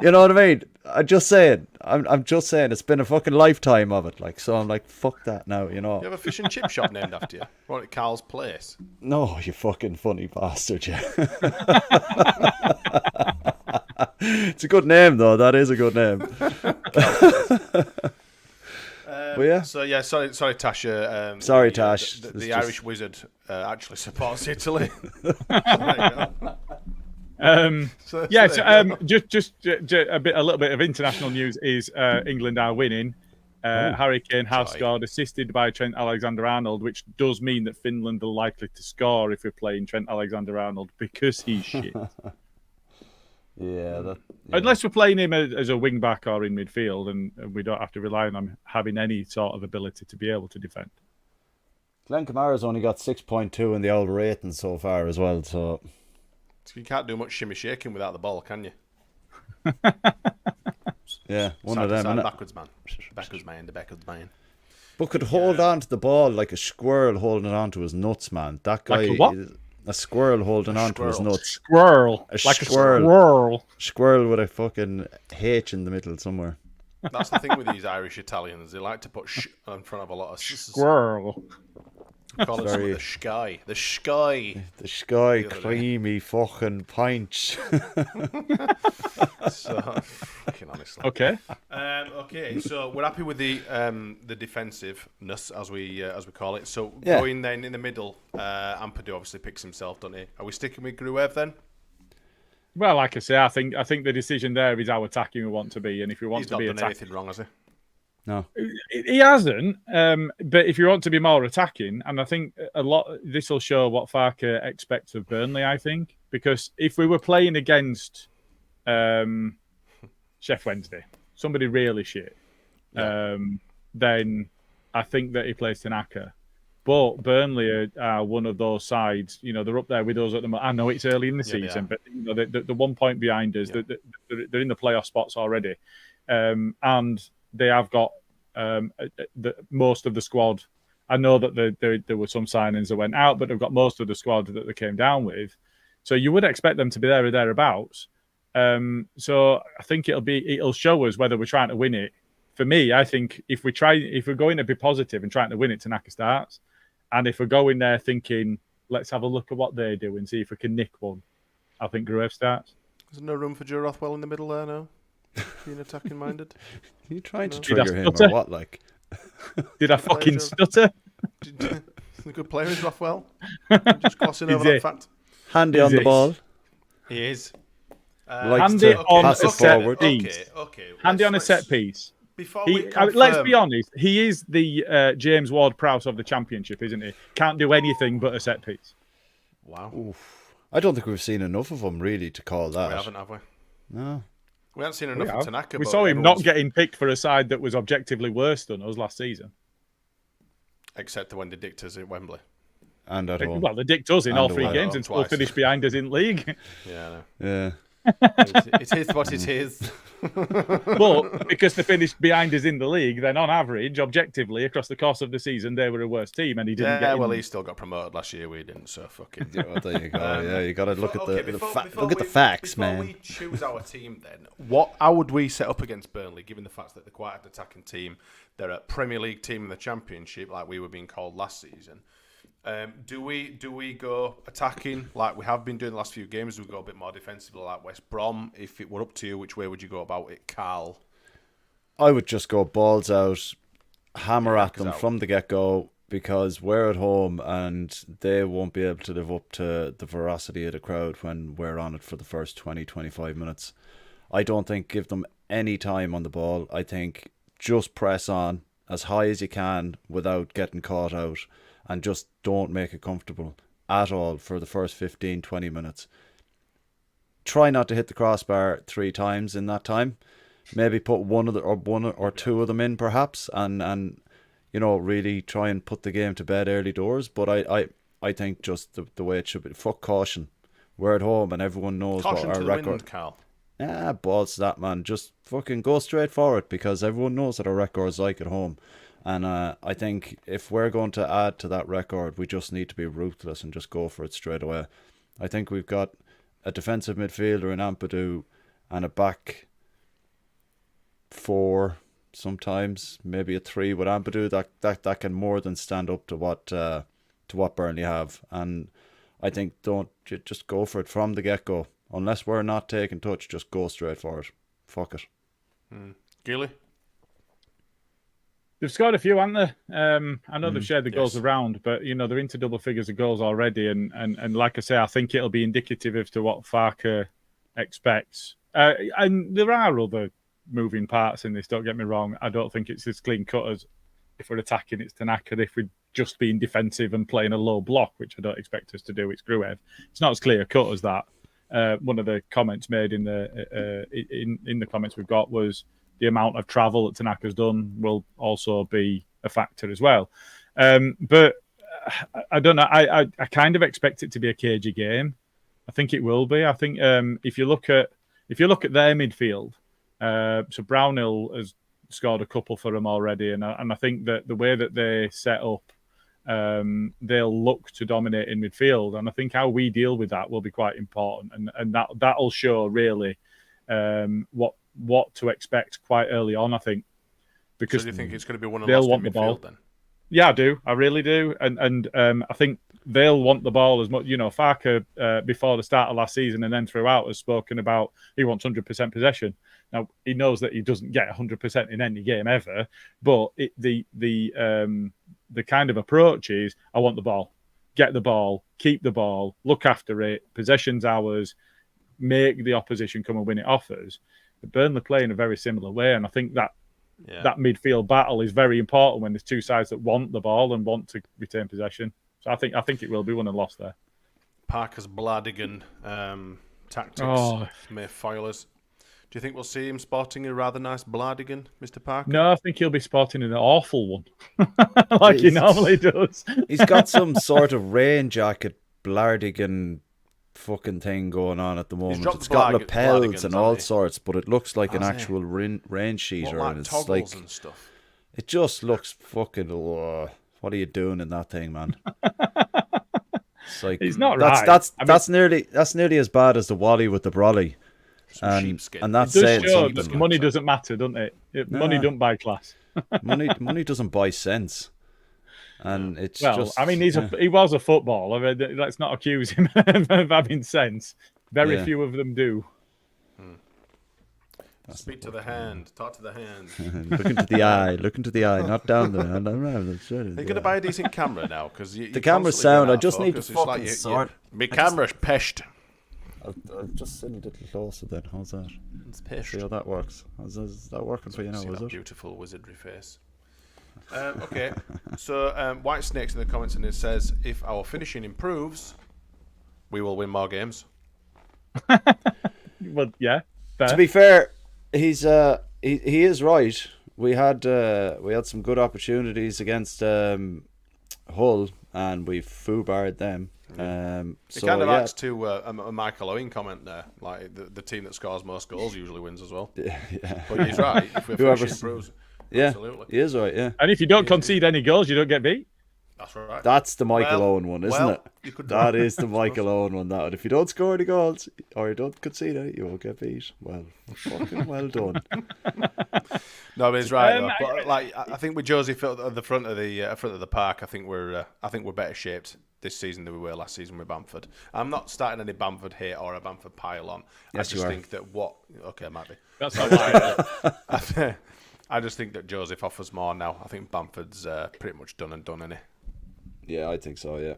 S3: you know what I mean? I'm just saying, it's been a fucking lifetime of it. Like, so I'm like, fuck that now,
S1: You have a fish and chip shop named after you? Right at Carl's Place?
S3: No, you fucking funny bastard, yeah. It's a good name, though. That is a good name. But yeah.
S1: So yeah, sorry, Tasha.
S3: Sorry, Tash.
S1: The Irish wizard actually supports Italy.
S2: Just a little bit of international news is England are winning. Harry Kane has scored, assisted by Trent Alexander-Arnold, which does mean that Finland are likely to score if we're playing Trent Alexander-Arnold because he's shit.
S3: Yeah.
S2: Unless we're playing him as a wing back or in midfield, and we don't have to rely on him having any sort of ability to be able to defend.
S3: Glenn Kamara's only got 6.2 in the old rating so far as well, so
S1: you can't do much shimmy shaking without the ball, can you?
S3: Yeah, one
S1: side
S3: of them.
S1: Side,
S3: innit?
S1: backwards man. The backwards man.
S3: But could hold on to the ball like a squirrel holding on to his nuts, man. That guy,
S2: like a what?
S3: A squirrel holding on to his nuts.
S2: Squirrel.
S3: A
S2: like
S3: squirrel.
S2: a squirrel.
S3: Squirrel with a fucking H in the middle somewhere.
S1: That's the thing with these Irish Italians. They like to put in front of a lot of
S2: squirrel.
S1: Call it the sky. The sky.
S3: The sky, creamy fucking pinch.
S1: So, fucking honestly.
S2: Okay.
S1: Okay. So we're happy with the defensiveness as we call it. So
S3: Yeah.
S1: going then in the middle, Ampadu obviously picks himself, doesn't he? Are we sticking with Gruev then?
S2: Well, like I say, I think the decision there is how attacking we want to be, and if we want
S1: He's
S2: to be
S1: not done
S2: attacking,
S1: anything wrong, has he?
S3: No.
S2: He hasn't. But if you want to be more attacking, and I think this will show what Farke expects of Burnley. I think because if we were playing against Chef Wednesday, somebody really shit, then I think that he plays Tanaka. But Burnley are one of those sides. You know, they're up there with us at the moment. I know it's early in the season, but you know, they're 1 point behind us. They're in the playoff spots already, and they have got most of the squad. I know that there were some signings that went out, but they've got most of the squad that they came down with. So you would expect them to be there or thereabouts. So I think it'll show us whether we're trying to win it. For me, I think if we're going to be positive and trying to win it, Tanaka starts. And if we're going there thinking, let's have a look at what they do and see if we can nick one, I think Gruev starts.
S1: Is there no room for Joe Rothwell in the middle there now? Being attacking minded?
S3: Are you trying to trigger him or what? Like,
S2: did I fucking stutter?
S1: The good player is Rothwell. Just glossing over that fact.
S3: Handy on the ball.
S1: He is.
S2: Handy on a set piece.
S1: Okay.
S2: Handy on a set piece. Let's be honest, he is the James Ward-Prowse of the Championship, isn't he? Can't do anything but a set piece.
S1: Wow.
S3: Oof. I don't think we've seen enough of him really to call that.
S1: We haven't, have we?
S3: No.
S1: We haven't seen enough of Tanaka.
S2: We
S1: but
S2: saw him
S1: everyone's-
S2: not getting picked for a side that was objectively worse than us last season.
S1: Except when they dicked us at Wembley.
S3: And at home.
S2: Well, they dicked us in
S3: And
S2: all 3
S3: away.
S2: games and still
S1: Twice.
S2: finished behind us in league.
S1: Yeah, I know.
S3: Yeah.
S1: It is what it is.
S2: But because they finished behind us in the league, then on average, objectively, across the course of the season, they were a worse team, and he didn't get in.
S1: Well, he still got promoted last year. We didn't, so fuck it.
S3: Yeah, well, there you go. Yeah, you got to look at the facts,
S1: before
S3: man.
S1: we choose our team, then how would we set up against Burnley, given the fact that they're quite an attacking team? They're a Premier League team in the Championship, like we were being called last season. Do we go attacking like we have been doing the last few games? Do we go a bit more defensively like West Brom? If it were up to you, which way would you go about it, Carl?
S3: I would just go balls out, hammer at them
S1: out.
S3: from the get-go, because we're at home and they won't be able to live up to the veracity of the crowd when we're on it for the first 20-25 minutes. I don't think give them any time on the ball. I think just press on as high as you can without getting caught out, and just don't make it comfortable at all for the first 15-20 minutes. Try not to hit the crossbar 3 times in that time. Maybe put one or two of them in perhaps, and really try and put the game to bed early doors. But I think just the way it should be. Fuck caution. We're at home and everyone knows
S1: Caution
S3: what our
S1: to the
S3: record.
S1: wind, Carl.
S3: Balls to that, man. Just fucking go straight for it, because everyone knows what our record's like at home. And I think if we're going to add to that record, we just need to be ruthless and just go for it straight away. I think we've got a defensive midfielder in Ampadu and a back 4, sometimes maybe a 3 with Ampadu that can more than stand up to what Burnley have. And I think just go for it from the get-go. Unless we're not taking touch, just go straight for it. Fuck it.
S1: Gilly?
S2: They've scored a few, haven't they? I know they've shared the goals
S1: yes.
S2: around, but they're into double figures of goals already. And like I say, I think it'll be indicative as to what Farke expects. And there are other moving parts in this. Don't get me wrong. I don't think it's as clean cut as if we're attacking, it's Tanaka. If we're just being defensive and playing a low block, which I don't expect us to do, it's Gruev. It's not as clear cut as that. One of the comments made in the comments we've got was the amount of travel that Tanaka's done will also be a factor as well. But I don't know. I kind of expect it to be a cagey game. I think it will be. I think if you look at their midfield, so Brownhill has scored a couple for them already, and I think that the way that they set up, they'll look to dominate in midfield, and I think how we deal with that will be quite important, and that'll show really what to expect quite early on, I think. Because
S1: so do you think it's going to be one of
S2: they'll
S1: the
S2: want the ball
S1: then?
S2: Yeah, I do. I really do. And I think they'll want the ball as much. Farke, before the start of last season and then throughout, has spoken about he wants 100% possession. Now, he knows that he doesn't get 100% in any game ever, but the kind of approach is, I want the ball. Get the ball, keep the ball, look after it, possession's ours, make the opposition come and win it off us. But Burnley play in a very similar way, and I think that that midfield battle is very important when there's two sides that want the ball and want to retain possession. So I think it will be won and lost there.
S1: Parker's Bladigan tactics may foil us. Do you think we'll see him sporting a rather nice Bladigan, Mr. Parker?
S2: No, I think he'll be sporting an awful one, like he normally does.
S3: He's got some sort of rain jacket Blardigan fucking thing going on at the moment. It's got lapels and all sorts, but it looks like an actual rain sheeter.
S1: Like
S3: and it's
S1: toggles
S3: like
S1: and stuff.
S3: It just looks fucking. What are you doing in that thing, man? It's like
S2: he's not
S3: that's nearly as bad as the Wally with the brolly. And that's
S2: it does
S3: saying
S2: show
S3: something.
S2: that money doesn't matter, doesn't it? Money don't buy class.
S3: money doesn't buy sense. And it's just,
S2: I mean, he was a footballer. Let's not accuse him of having sense. Very few of them do.
S1: Speak to the hand. Talk to the hand.
S3: Look into the eye. Not down there. Are you
S1: going to buy a decent camera now? Because
S3: the camera's sound. I just need to fucking sort.
S1: My camera's peshed.
S3: I'll just sit a little closer then. How's that?
S1: It's peshed.
S3: See how that works. Is that working for you now? Is it?
S1: Beautiful wizardry face. Okay, so White Snake's in the comments and it says, if our finishing improves, we will win more games.
S2: Well, yeah. Fair.
S3: To be fair, he is right. We had some good opportunities against Hull, and we foobarred them.
S1: It kind of adds to a Michael Owen comment there. Like the team that scores most goals usually wins as well.
S3: Yeah.
S1: But he's right. If we're finishing improves, absolutely.
S3: He is right. Yeah.
S2: And if you don't concede any goals, you don't get beat.
S1: That's right.
S3: That's the Michael Owen one, isn't it? That is the
S1: I
S3: Michael Owen one. That if you don't score any goals or you don't concede any, you won't get beat. Well, fucking well done.
S1: No, but he's right. But like, I think with Josie at the front of the park, I think we're better shaped this season than we were last season with Bamford. I'm not starting any Bamford hate or a Bamford pile on.
S3: Yes,
S1: I just think that it might be.
S2: That's not right.
S1: I just think that Joseph offers more now. I think Bamford's pretty much done and done, isn't he?
S3: Yeah, I think so. Yeah,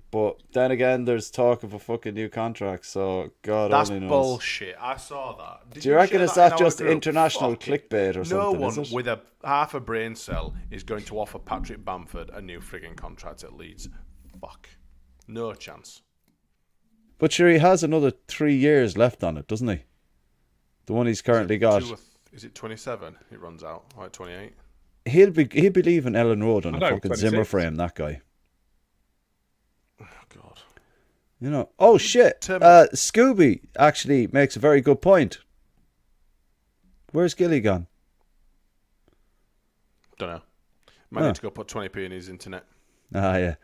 S3: but then again, there's talk of a fucking new contract. So God
S1: that's
S3: only knows.
S1: Bullshit. I saw that.
S3: Do you reckon it's that just international clickbait or something?
S1: No one
S3: is it?
S1: with a half a brain cell is going to offer Patrick Bamford a new frigging contract at Leeds. Fuck, no chance.
S3: But sure, he has another 3 years left on it, doesn't he? The one he's currently got.
S1: Is it 27? It runs out. Or 28?
S3: He'll be leaving Ellen Road on a fucking
S2: 26.
S3: Zimmer frame. That guy.
S1: Oh God.
S3: You know. Oh shit. Scooby actually makes a very good point. Where's Gilly gone?
S1: Don't know. Might need to go put 20p in his internet.
S3: Ah yeah.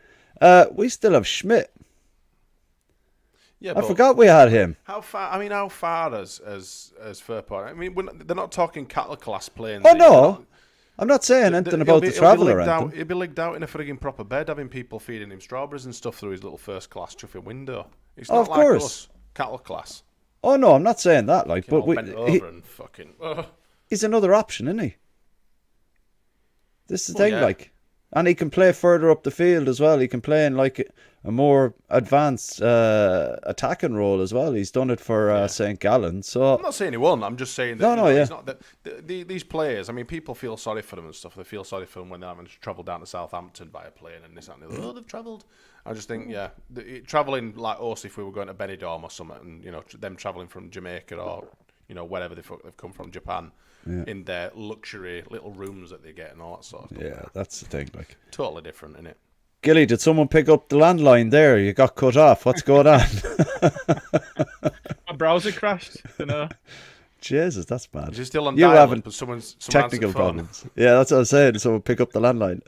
S3: We still have Schmidt.
S1: Yeah,
S3: I forgot we had him.
S1: How far? I mean, how far as Fairport? I mean, they're not talking cattle class planes.
S3: Oh no, I'm not saying anything about the travel or anything.
S1: He'll be ligged out in a frigging proper bed, having people feeding him strawberries and stuff through his little first class chuffing window. It's not
S3: of
S1: like
S3: course.
S1: us, cattle class.
S3: Oh no, I'm not saying that. Like, but
S1: bent over and fucking.
S3: He's another option, isn't he? This is the thing, like, and he can play further up the field as well. He can play in like a more advanced attacking role as well. He's done it for St. Gallen. So
S1: I'm not saying he won. I'm just saying that he's not these players. I mean, people feel sorry for them and stuff. They feel sorry for them when they're having to travel down to Southampton by a plane and this and the other. Oh, they've travelled. I just think, travelling like us if we were going to Benidorm or something, and them travelling from Jamaica or wherever the fuck they've come from, Japan, in their luxury little rooms that they get and all that sort of stuff.
S3: Yeah, that's the thing. Like,
S1: totally different, isn't it?
S3: Gilly, did someone pick up the landline there? You got cut off. What's going on?
S2: My browser crashed.
S3: Jesus, that's bad.
S1: Is it still on
S3: you having
S1: someone's
S3: technical problems. Yeah, that's what I was saying. Someone pick up the landline.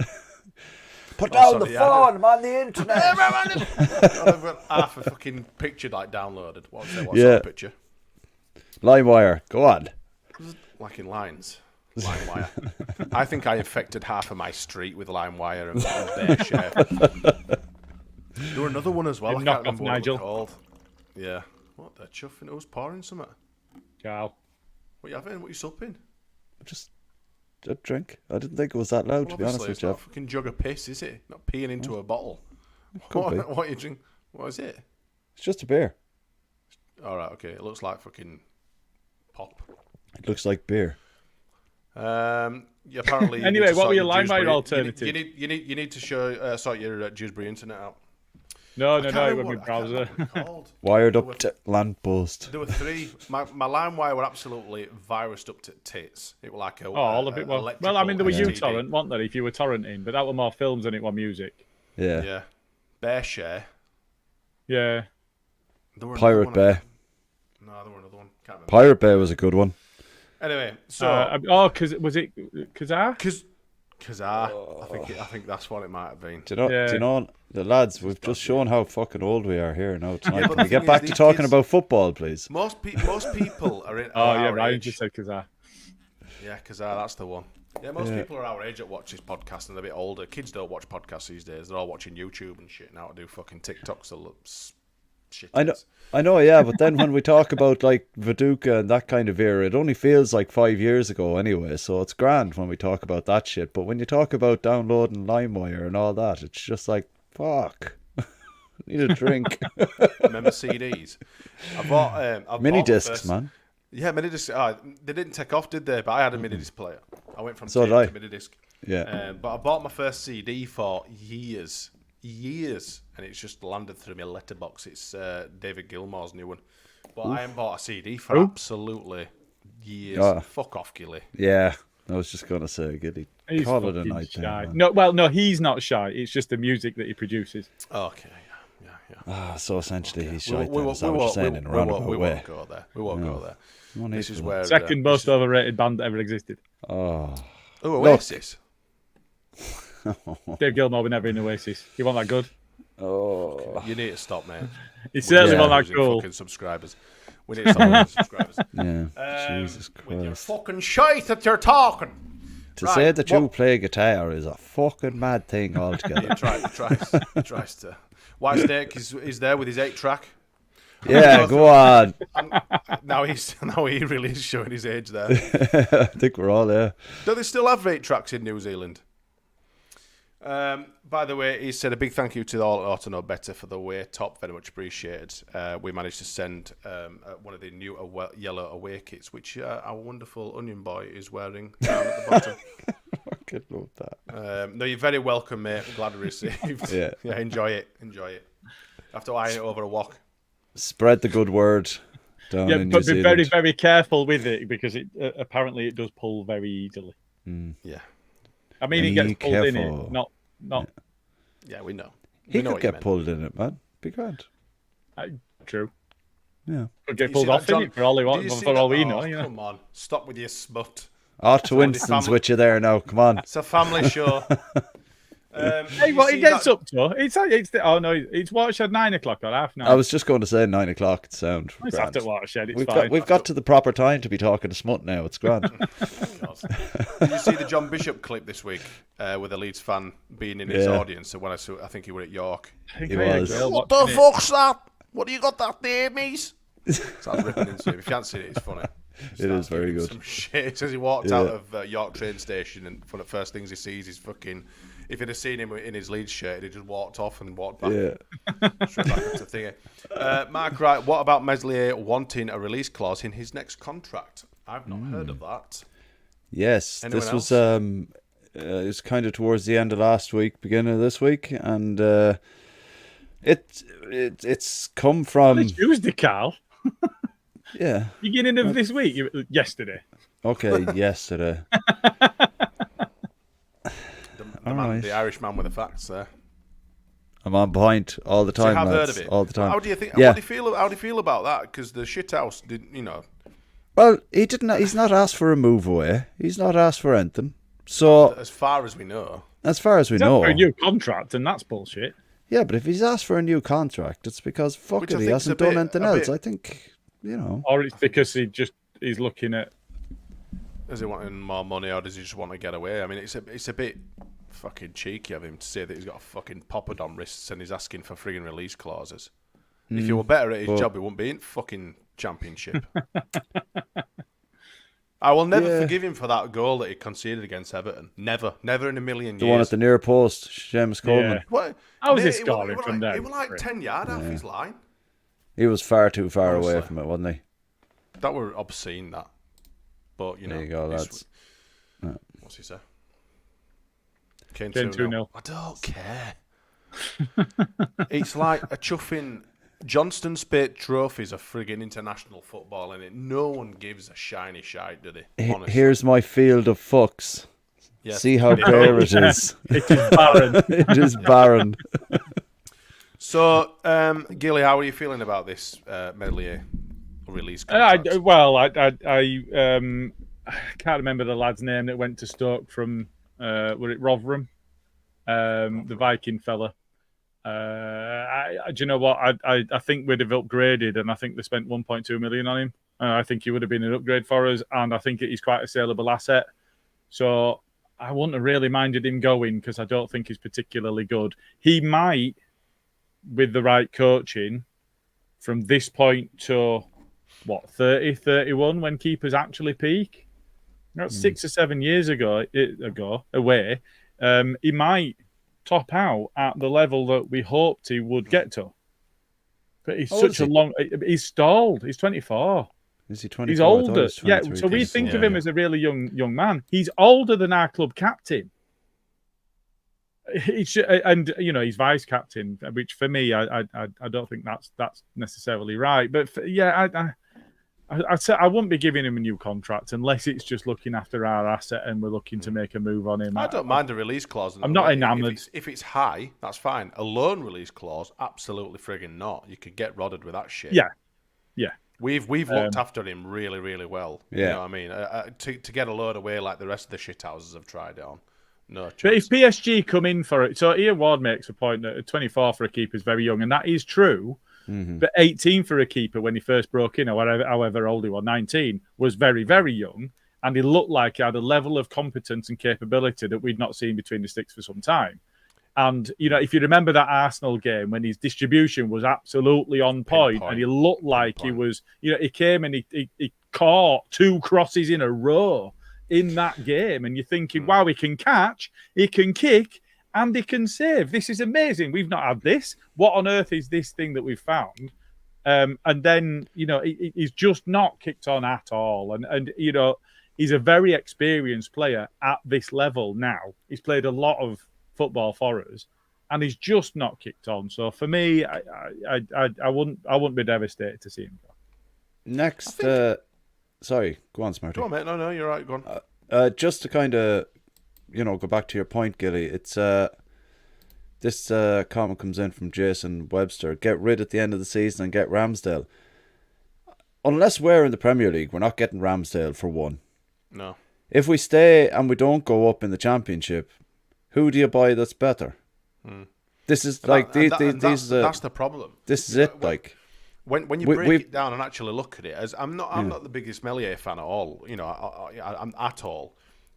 S3: Put down the phone. I'm on the internet.
S1: I've got half a fucking picture like downloaded. What's that picture?
S3: LimeWire. Go on.
S1: Like in lines. LimeWire. I think I infected half of my street with LimeWire and bear share. There were another one as well. I can't remember what it was called. Yeah. What the chuffing? It was pouring something.
S2: Ciao.
S1: What you having? What you supping?
S3: Just a drink. I didn't think it was that loud, to be honest with you.
S1: It's not a fucking jug of piss, is it? Not peeing into a bottle. What you drink? What is it?
S3: It's just a beer.
S1: Alright, okay. It looks like fucking pop.
S3: It looks like beer.
S1: Apparently.
S2: Anyway, what were your LimeWire alternatives?
S1: You need to sort your Dewsbury internet out.
S2: No, it would be browser.
S3: Wired up to lamppost.
S1: There were 3. My LimeWire were absolutely virused up to tits. It was like
S2: all of it was. Well, I mean, there were uTorrent, weren't there? If you were torrenting, but that were more films than it was music.
S3: Yeah.
S1: Yeah. Bear share.
S2: Yeah.
S3: Pirate Bay.
S1: No, there were another one. Can't remember.
S3: Pirate Bay was a good one.
S1: Anyway, so
S2: was it Kazaa?
S1: Kazaa. I think that's what it might have been.
S3: Do you know, the lads? We've just shown how fucking old we are here now tonight.
S1: Can
S3: we get back to talking about football, please?
S1: Most people are in.
S2: Ryan just said Kazaa.
S1: Yeah, Kazaa, that's the one. Yeah, most people are our age that watch this podcast and they're a bit older. Kids don't watch podcasts these days. They're all watching YouTube and shit now to do fucking TikToks. Shit.
S3: I know, yeah, but then when we talk about like Viduka and that kind of era, it only feels like 5 years ago anyway, so it's grand when we talk about that shit. But when you talk about downloading LimeWire and all that, it's just like, fuck. Need a drink.
S1: Remember CDs? I
S3: mini discs, man.
S1: Yeah, mini discs. They didn't take off, did they? But I had a mini disc player. I went from
S3: tape
S1: to mini disc.
S3: Yeah.
S1: But I bought my first CD for years, and it's just landed through my letterbox. It's David Gilmour's new one. But I haven't bought a CD for absolutely years.
S3: Oh.
S1: Fuck off, Gilly.
S3: Yeah, I was just going to say, Gilly.
S2: He's
S3: Call it a
S2: fucking
S3: night
S2: shy.
S3: then,
S2: No, he's not shy. It's just the music that he produces.
S1: Okay, yeah.
S3: So essentially, he's shy.
S1: We
S3: Is that what you're saying in a roundabout way?
S1: won't go there. We won't go there.
S3: No
S1: This
S3: need
S1: is
S3: for
S1: where...
S2: Second most overrated band that ever existed.
S3: that. Oh.
S1: Oasis.
S2: Dave Gilmour was never in Oasis. He wasn't that good.
S3: Oh.
S1: You need to stop, mate.
S2: He certainly
S3: Yeah.
S2: wasn't that cool.
S1: Fucking subscribers. We need to stop losing subscribers.
S3: Yeah. Jesus
S1: With your
S3: Christ.
S1: fucking shite that you're talking.
S3: To say that you play guitar is a fucking mad thing altogether.
S1: He tries to. White Snake is there with his 8-track.
S3: Yeah, go on.
S1: Now he really is showing his age there.
S3: I think we're all there.
S1: Do they still have 8 tracks in New Zealand? By the way, he said a big thank you to all at Orta No Better for the way top. Very much appreciated. We managed to send one of the new yellow away kits, which our wonderful Onion Boy is wearing down at the bottom.
S3: Fucking love that.
S1: No, you're very welcome, mate. Glad to received.
S3: Yeah.
S1: Enjoy it. Have to iron it over a wok.
S3: Spread the good word down in New
S2: but be
S3: Zealand.
S2: very, very careful with it because it apparently it does pull very easily.
S1: Yeah.
S2: I mean, it
S3: Be
S2: gets pulled in
S3: careful.
S2: it, not.
S1: Yeah, we know.
S3: He
S1: We know
S3: could
S1: what you
S3: get
S1: meant.
S3: pulled in it, man. Be grand.
S2: True.
S3: Yeah.
S2: Could get
S1: You
S2: pulled
S1: see
S2: off
S1: that, John?
S2: in it for all
S1: Did you see that?
S2: we
S1: Oh,
S2: know. You know.
S1: Come on, stop with your smut.
S3: Arthur Winston's
S1: family-
S3: with you there now. Come on.
S1: It's a family show.
S2: Hey, what he gets up to? It's Watershed 9 o'clock or half 9.
S3: I was just going to say 9 o'clock. It sound
S2: It's
S3: grand.
S2: after Watershed. It's
S3: We've
S2: fine.
S3: got to the proper time to be talking to Smut now. It's grand.
S1: Did you see the John Bishop clip this week with a Leeds fan being in his
S3: Yeah.
S1: audience? So when I think he was at York.
S2: I think
S3: It
S2: I had a
S3: was.
S2: girl
S1: What
S2: watching
S1: the
S2: it.
S1: fuck's that? What do you got that there, mate? So I was ripping into him. If you haven't seen it, it's funny.
S3: It is very good.
S1: Some shit. It says he walked
S3: Yeah.
S1: out of York train station, and one of the first things he sees is fucking. If he'd have seen him in his Leeds shirt, he'd just walked off and walked back.
S3: Yeah.
S1: Straight back up to thingy. Mark Wright, what about Meslier wanting a release clause in his next contract? I've not heard of that.
S3: Yes,
S1: Anyone
S3: this
S1: else?
S3: was it was kind of towards the end of last week, beginning of this week, and it's come from
S2: It's Tuesday, Carl.
S3: yeah.
S2: Beginning of this week,
S3: Okay,
S2: yesterday.
S3: yesterday.
S1: The Irish man with the facts there.
S3: I'm on point all the
S1: So
S3: time,
S1: you have heard
S3: lads,
S1: of it
S3: all the time.
S1: How do you think?
S3: Yeah.
S1: How do you feel about that? Because the shithouse didn't,
S3: Well, he didn't. He's not asked for a move away. He's not asked for anything. So
S1: as far as we know.
S3: as far as we
S2: He's
S3: know,
S2: up for a new contract, and that's bullshit.
S3: yeah. But if he's asked for a new contract, it's because fuck
S1: Which
S3: it,
S1: I
S3: he
S1: think's
S3: hasn't
S1: a
S3: done
S1: bit-
S3: anything
S1: a
S3: else.
S1: bit-
S3: I think
S2: Or it's because he's looking at.
S1: Does he want more money, or does he just want to get away? I mean, it's a bit fucking cheeky of him to say that he's got a fucking poppered on wrists and he's asking for frigging release clauses. If he were better at his job, he wouldn't be in fucking Championship. I will never forgive him for that goal that he conceded against Everton. Never in a million years.
S3: the one at the near post, James Coleman.
S2: Yeah.
S1: What?
S2: How was
S1: Mate,
S2: he scoring from there?
S1: He was like 10 yards off his line.
S3: He was far too far away
S1: Honestly.
S3: from it, wasn't he?
S1: That were obscene, that. But,
S3: There you go,
S1: it's-
S3: lads.
S1: What's he say? Kane
S2: Kane
S1: 2-0.
S2: 2-0.
S1: I don't care. It's like a chuffing. Johnston Spate trophies are frigging international football, and no one gives a shiny shite, do they? Honestly.
S3: Here's my field of fucks.
S1: Yes.
S3: See how bare it is.
S2: It is barren.
S3: It is barren.
S1: So, Gilly, how are you feeling about this Medley release
S2: I
S1: contract?
S2: can't remember the lad's name that went to Stoke from were it Rotherham, the Viking fella. Do you know what? I think we'd have upgraded, and I think they spent 1.2 million on him. I think he would have been an upgrade for us, and I think he's quite a saleable asset. So I wouldn't have really minded him going because I don't think he's particularly good. He might, with the right coaching, from this point to 30, 31, when keepers actually peak. That's 6 or 7 years ago away. He might top out at the level that we hoped he would get to. But he's he's stalled. He's 24.
S3: Is he 24?
S2: He's
S3: I thought he
S2: older.
S3: was
S2: Yeah,
S3: 23.
S2: so we think of him as a really young man. He's older than our club captain. And he's vice captain, which for me, I don't think that's necessarily right. But I'd say I wouldn't be giving him a new contract unless it's just looking after our asset and we're looking to make a move on him.
S1: I don't mind a release clause.
S2: I'm not enamoured.
S1: If it's high, that's fine. A loan release clause, absolutely frigging not. You could get rodded with that shit.
S2: Yeah.
S1: We've looked after him really, really well.
S3: Yeah.
S1: You know what I mean? To get a load away like the rest of the shithouses have tried it on. No chance.
S2: But if PSG come in for it, so Ian Ward makes a point that 24 for a keeper is very young, and that is true.
S3: Mm-hmm.
S2: But 18 for a keeper when he first broke in, or however old he was, 19, was very, very young. And he looked like he had a level of competence and capability that we'd not seen between the sticks for some time. And, you know, if you remember that Arsenal game when his distribution was absolutely on point and he looked like he was, you know, he came and he caught 2 crosses in a row in that game. And you're thinking, wow, he can catch, he can kick, and he can save. This is amazing. We've not had this. What on earth is this thing that we've found? And then, you know, he's just not kicked on at all. And you know, he's a very experienced player at this level now. He's played a lot of football for us, and he's just not kicked on. So for me, I wouldn't be devastated to see him go.
S3: Next, sorry, go on, Smarty.
S1: Go on, mate. No, you're right. Go on.
S3: Just to kind of, you know, go back to your point, Gilly. It's this comment comes in from Jason Webster. Get rid at the end of the season and get Ramsdale. Unless we're in the Premier League, we're not getting Ramsdale for one.
S1: No.
S3: If we stay and we don't go up in the Championship, who do you buy that's better? This is like
S1: that's the problem.
S3: This is it. Like
S1: when you break it down and actually look at it, as I'm not the biggest Meslier fan at all. You know, I'm at all.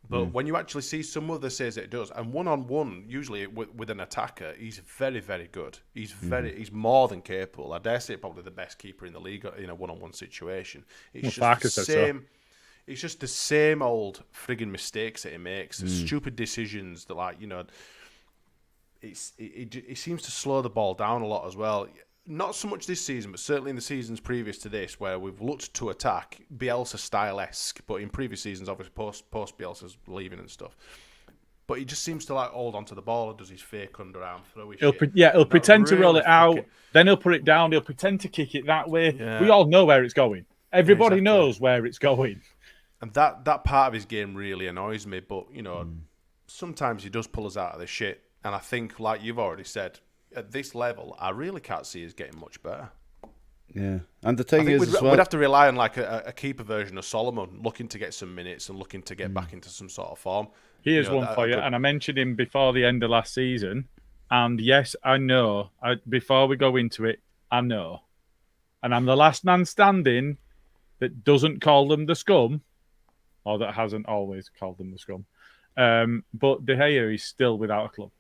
S1: But when you actually see some others says it does, and 1-on-1, usually with an attacker, he's very, very good. He's more than capable. I dare say probably the best keeper in the league in a 1-on-1 situation. It's just the same old frigging mistakes that he makes, the stupid decisions that, like, you know, it seems to slow the ball down a lot as well. Not so much this season, but certainly in the seasons previous to this, where we've looked to attack Bielsa style-esque, but in previous seasons, obviously post Bielsa's leaving and stuff. But he just seems to like hold onto the ball and does his fake underarm throw.
S2: He'll pretend to roll it out, then he'll put it down. He'll pretend to kick it that way. Yeah. We all know where it's going. Everybody knows where it's going.
S1: And that part of his game really annoys me. But you know, sometimes he does pull us out of the shit. And I think, like you've already said, at this level, I really can't see us getting much better.
S3: Yeah, and the thing is,
S1: we'd have to rely on like a keeper version of Solomon, looking to get some minutes and looking to get back into some sort of form.
S2: Here's one for you, and I mentioned him before the end of last season. And yes, I know. Before we go into it, I know, and I'm the last man standing that doesn't call them the scum, or that hasn't always called them the scum. But De Gea is still without a club.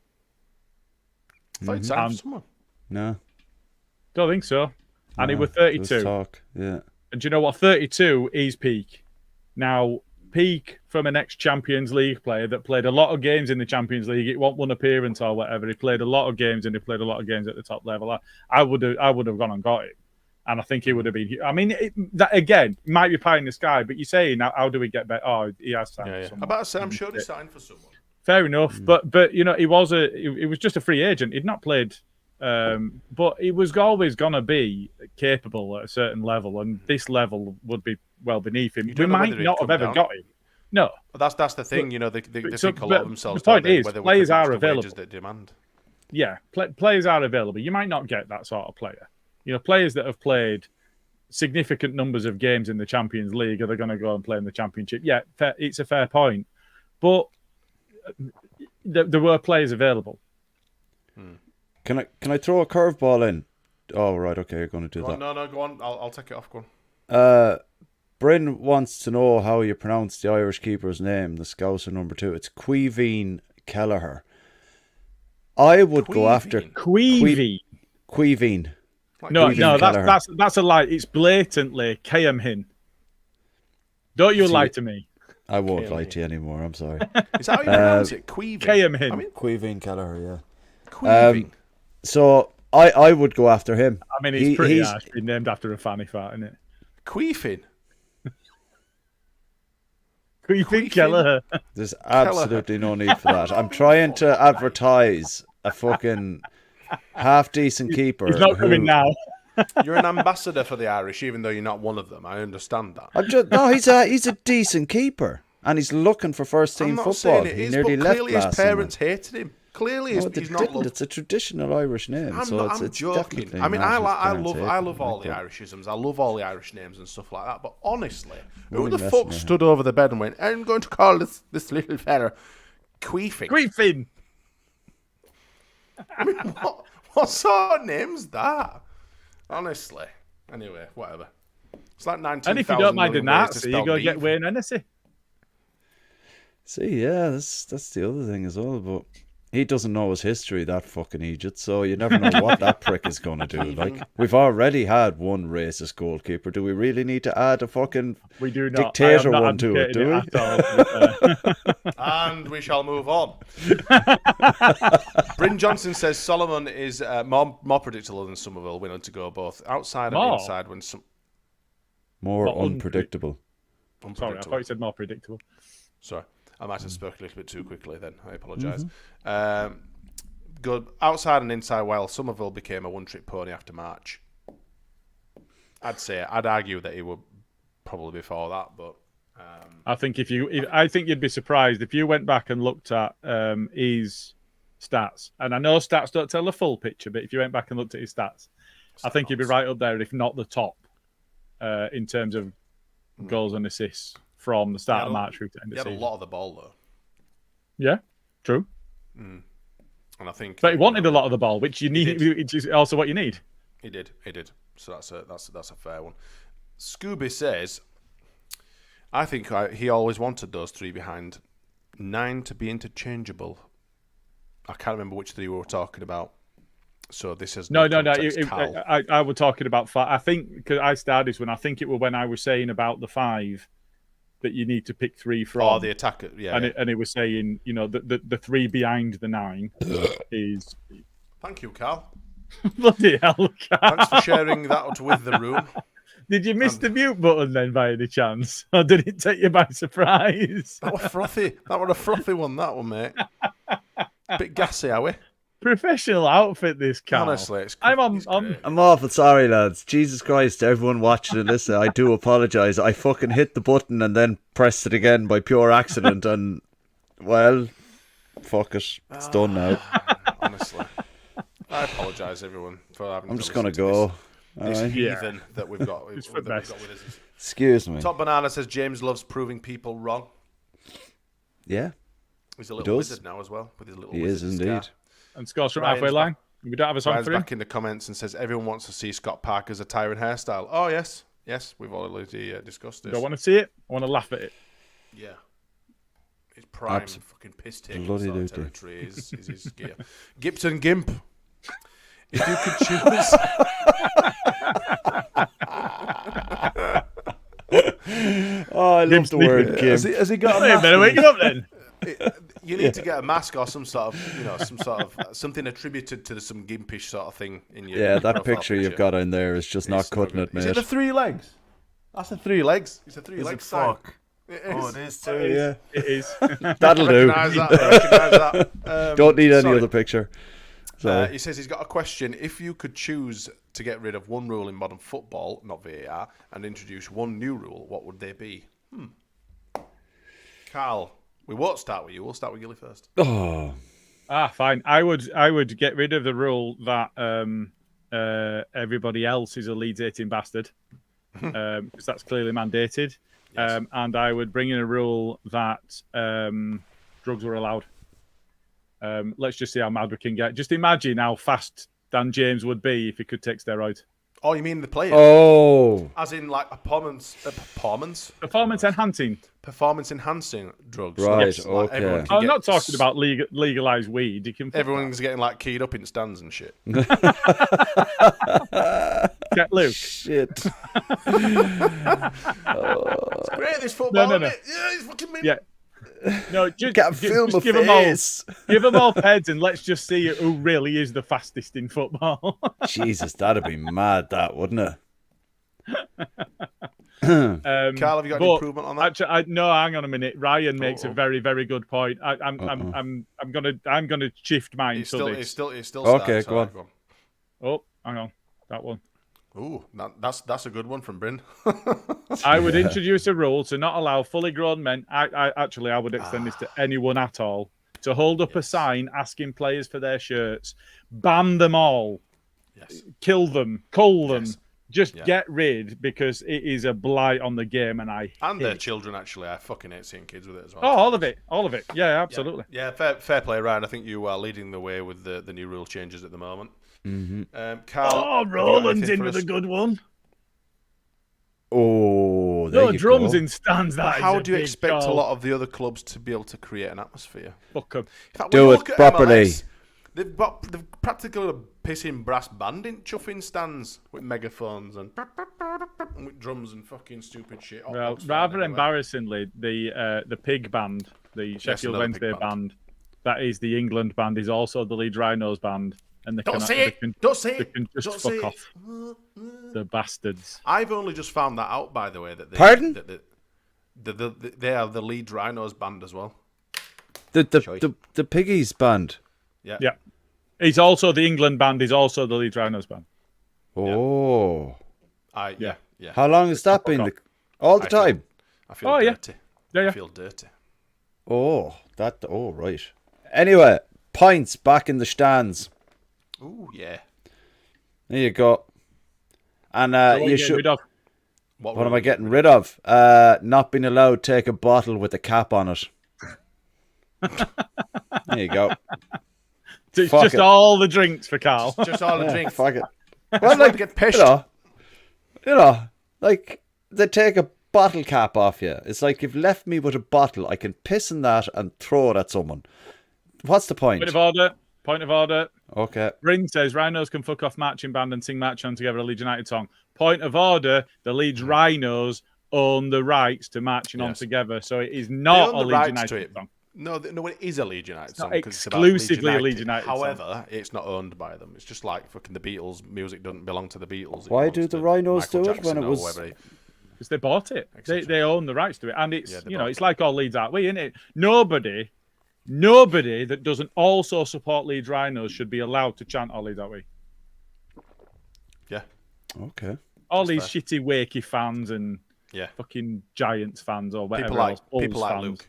S1: Someone.
S3: No,
S2: don't think so. And he was 32.
S3: Talk. Yeah.
S2: And do you know what? 32 is peak. Now, peak from an ex-Champions League player that played a lot of games in the Champions League. It wasn't one appearance or whatever. He played a lot of games and he played a lot of games at the top level. I would have gone and got him. And I think he would have been. I mean, that again might be pie in the sky, but you're saying, how do we get better? Oh, he has signed for someone.
S1: About to say, I'm sure he signed for someone.
S2: Fair enough, but you know, he was just a free agent. He'd not played, but he was always gonna be capable at a certain level, and this level would be well beneath him. We might not have ever got him. No,
S1: but that's the thing. You know, they think a lot of themselves.
S2: The point is, players are available.
S1: That demand.
S2: Yeah, players are available. You might not get that sort of player. You know, players that have played significant numbers of games in the Champions League, are they going to go and play in the Championship? Yeah, it's a fair point, but there were players available.
S3: Can I throw a curveball in? Oh, right, okay, you're going to do that.
S1: No, go on. I'll take it off. Go on.
S3: Bryn wants to know how you pronounce the Irish keeper's name, the Scouser number 2. It's Caoimhín Kelleher. I would go after
S2: Caoimhín. No, that's a lie. It's blatantly Caoimhín. Don't you lie to me.
S3: I won't lie to you anymore. I'm sorry.
S1: Is that how you pronounce it?
S2: Caoimhín.
S3: Caoimhín Kelleher, yeah.
S1: Caoimhín.
S3: So I would go after him.
S2: I mean, it's pretty harsh being named after a fanny fart, isn't it?
S1: Caoimhín.
S2: Caoimhín Kelleher.
S3: There's absolutely no need for that. I'm trying to advertise a fucking half-decent keeper.
S2: He's not coming now.
S1: You're an ambassador for the Irish, even though you're not one of them. I understand that.
S3: He's a decent keeper, and he's looking for first team
S1: I'm not
S3: football.
S1: saying it
S3: He
S1: is,
S3: nearly
S1: but
S3: left
S1: clearly his
S3: last
S1: parents
S3: summer.
S1: hated him. Clearly,
S3: No,
S1: he's
S3: they
S1: not
S3: didn't.
S1: loved.
S3: It's a traditional Irish name,
S1: I'm
S3: so
S1: not,
S3: it's
S1: joking.
S3: definitely
S1: I mean,
S3: not
S1: I
S3: his
S1: love
S3: parents
S1: all
S3: hating
S1: the
S3: him.
S1: Irishisms. I love all the Irish names and stuff like that. But honestly, who
S3: Really
S1: the
S3: messing
S1: fuck
S3: with him.
S1: stood over the bed and went, "I'm going to call this little fella Queefing"?
S2: Queefing.
S1: I mean, what sort of name's that? Honestly. Anyway, whatever. It's like 19,000
S2: And if you don't mind a
S1: million ways to
S2: Nazi, you
S1: spell
S2: go get
S1: leave.
S2: Wayne Hennessy.
S3: See, yeah, that's the other thing as well. But he doesn't know his history, that fucking Egypt. So you never know what that prick is going to do. Like, we've already had one racist goalkeeper. Do we really need to add a fucking
S2: We do not.
S3: dictator
S2: I am not
S3: one to it? Do we?
S2: advocating it at all.
S1: And we shall move on. Bryn Johnson says Solomon is more predictable than Somerville, willing to go both outside and inside when some
S3: More
S2: Not
S3: unpredictable.
S2: Sorry, I thought you said more predictable.
S1: Sorry, I might have spoken a little bit too quickly then. I apologise. Good outside and inside while Somerville became a one-trick pony after March. I'd argue that he would probably before that, but
S2: I think I think you'd be surprised if you went back and looked at his stats. And I know stats don't tell the full picture, but if you went back and looked at his stats, I think he'd be right up there, if not the top, in terms of goals and assists from the start of March through to end of
S1: he had
S2: season.
S1: a lot of the ball though.
S2: Yeah, true.
S1: And I think,
S2: But he wanted a lot of the ball, which you need, which is also what you need.
S1: He did. So that's a fair one. Scooby says, I think he always wanted those three behind 9 to be interchangeable. I can't remember which three we were talking about. So this is
S2: No.
S1: Cal.
S2: I was talking about 5. I think because I started this one. I think it was when I was saying about the 5 that you need to pick 3 from.
S1: Oh, the attacker. Yeah.
S2: And it was saying, the 3 behind the 9 is.
S1: Thank you, Cal.
S2: Bloody hell, Cal.
S1: Thanks for sharing that with the room.
S2: Did you miss the mute button then by any chance? Or did it take you by surprise?
S1: That was frothy. That was a frothy one, that one, mate. Bit gassy, are we?
S2: Professional outfit, this Cal.
S1: Honestly,
S2: I'm
S3: awful sorry, lads. Jesus Christ, everyone watching and listening, I do apologise. I fucking hit the button and then pressed it again by pure accident, and, well, fuck it. It's done now.
S1: Honestly. I apologise, everyone, for having
S3: I'm
S1: to
S3: just going to
S1: listen
S3: go.
S1: This heathen that we've got with us.
S3: Excuse me.
S1: Top Banana says James loves proving people wrong.
S3: Yeah.
S1: He's a little wizard now as well, with his little
S3: He is indeed.
S1: scar.
S2: And scores from halfway line. We don't have a song
S1: Ryan's
S2: for him.
S1: back in the comments and says everyone wants to see Scott Parker's attire and hairstyle. Oh, yes. Yes, we've already discussed this.
S2: Do I want to see it? I want to laugh at it.
S1: Yeah. His prime fucking piss-taking sort of territory is his gear. Gibson Gimp. If you could choose...
S3: Oh, I love the word Gimp.
S1: Has he got a
S2: mask? Better wake him up then.
S1: You need to get a mask or some sort of, something attributed to some gimpish sort of thing in your.
S3: Yeah, that picture you've got in there is just not cutting it, mate.
S1: Is it the 3 legs? That's the 3 legs. It's a 3 leg sign.
S5: It is. Oh, it is too.
S3: Yeah,
S2: it is.
S3: That'll do.
S1: Recognise that.
S3: Don't need any other picture.
S1: He says he's got a question. If you could choose to get rid of one rule in modern football, not VAR, and introduce one new rule, what would they be? Carl, we won't start with you. We'll start with Gilly first.
S3: Oh.
S2: Fine. I would get rid of the rule that everybody else is a Leeds 18 bastard, because that's clearly mandated. Yes. And I would bring in a rule that drugs were allowed. Let's just see how mad we can get. Just imagine how fast Dan James would be if he could take steroids.
S1: Oh, you mean the player?
S3: Oh.
S1: As in, like, performance
S2: enhancing.
S1: Performance enhancing drugs.
S3: Right,
S1: yes,
S3: okay.
S1: Like
S2: I'm not talking about legalised weed. You can
S1: everyone's getting, like, keyed up in stands and shit.
S2: Get Luke.
S3: Shit.
S1: It's great, this football,
S2: No.
S1: isn't it? Yeah, he's fucking
S2: Yeah. No, just
S3: film
S2: just
S3: a
S2: give
S3: face.
S2: Give them all heads and let's just see who really is the fastest in football.
S3: Jesus, that'd be mad, that wouldn't it?
S1: Carl, have you got any improvement on that?
S2: Actually, no. Hang on a minute. Ryan makes a very, very good point. I'm gonna shift mine.
S1: He's still
S3: okay,
S1: starting,
S3: go on.
S2: Oh, hang on, that one.
S1: Ooh, that's a good one from Bryn.
S2: I would introduce a rule to not allow fully grown men. I would extend this to anyone at all to hold up a sign asking players for their shirts. Ban them all.
S1: Yes.
S2: Kill them. Cull them.
S1: Yes.
S2: Just get rid, because it is a blight on the game, and
S1: their children. Actually, I fucking hate seeing kids with it as well.
S2: Oh, all of it. Yeah, absolutely.
S1: Yeah, fair play, Ryan. I think you are leading the way with the new rule changes at the moment.
S3: Mm-hmm.
S1: Carl,
S2: Roland's in with a good one.
S3: Oh, there you
S2: drums
S3: go.
S2: in stands.
S1: How do you expect a lot of the other clubs to be able to create an atmosphere?
S2: Fuck 'em.
S1: In fact,
S3: Do
S1: when you
S3: it
S1: look at
S3: properly.
S1: MLS, they've practically a pissing brass band in chuffing stands with megaphones and with drums and fucking stupid shit.
S2: Well, rather embarrassingly, the pig band, the Sheffield
S1: another
S2: Wednesday
S1: pig band.
S2: band, that is the England band, is also the Leeds Rhinos band. And they
S1: Don't say it! Don't say
S2: They
S1: it!
S2: can just
S1: Don't say
S2: fuck
S1: it!
S2: off. The bastards.
S1: I've only just found that out, by the way. That
S3: Pardon?
S1: They are the Leeds Rhinos band as well.
S3: The Piggies band.
S1: Yeah.
S2: He's also the England band. He's also the Leeds Rhinos band.
S3: Oh.
S1: Yeah.
S3: How long has that been? All the time?
S1: I feel dirty.
S2: Yeah.
S1: I feel dirty.
S3: Oh, right. Anyway, points back in the stands.
S1: Ooh, yeah.
S3: There you go. And you should.
S2: Rid of?
S3: What am I getting rid of? Not being allowed to take a bottle with a cap on it. There you go.
S2: It's just all the drinks for Carl.
S1: Just all the drinks.
S3: Fuck it. Well, like,
S1: get pissed.
S3: You know, like they take a bottle cap off you. It's like you've left me with a bottle. I can piss in that and throw it at someone. What's the point?
S2: Point of order.
S3: Okay.
S2: Ring says Rhinos can fuck off marching band and sing march on together a Leeds United song. Point of order. The Leeds Rhinos own the rights to marching on together, so it is not a Leeds United song.
S1: No, it is a Leeds United song.
S2: Not exclusively a Leeds United song.
S1: However, it's not owned by them. It's just like fucking the Beatles. Music doesn't belong to the Beatles.
S3: Why do the Rhinos do it when it was?
S2: Because they bought it. They own the rights to it, and it's it's like all Leeds are. Isn't it? Nobody that doesn't also support Leeds Rhinos should be allowed to chant all Leeds that way.
S1: Yeah.
S3: Okay.
S2: All these shitty Wakey fans and fucking Giants fans or whatever.
S1: People like Luke.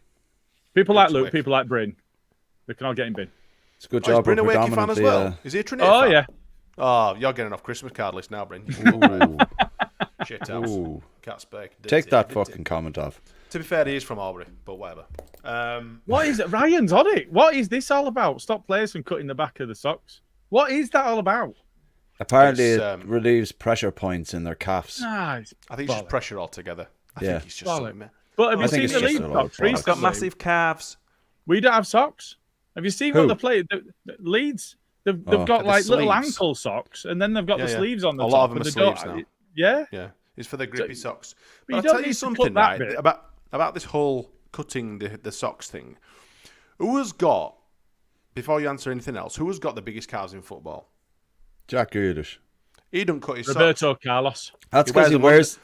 S2: People like Luke, people like Bryn. They can all get in bin.
S3: It's a good job.
S1: Is Bryn a Wakey fan as well? Is he a Trinity fan?
S2: Yeah.
S1: Oh, you're getting off Christmas card list now, Bryn. Shit house. Can't speak.
S3: Take that fucking comment off.
S1: To be fair, he is from Albury, but whatever.
S2: What is it? Ryan's on it. What is this all about? Stop players from cutting the back of the socks. What is that all about?
S3: Apparently, it relieves pressure points in their calves.
S1: I think it's just pressure altogether. I think it's just something.
S2: But have you seen the Leeds socks recently?
S5: I've got massive calves.
S2: We don't have socks. Have you seen what they play? The Leeds, they've got like little ankle socks, and then they've got the sleeves on the top.
S1: A lot of them are sleeves now.
S2: Yeah?
S1: Yeah. It's for the grippy socks.
S2: But
S1: I'll tell you something, right, about this whole cutting the socks thing. Who has got, before you answer anything else, who has got the biggest calves in football?
S3: Jack Grealish.
S1: He don't cut his
S2: Roberto
S1: socks.
S2: Carlos.
S3: That's because he wears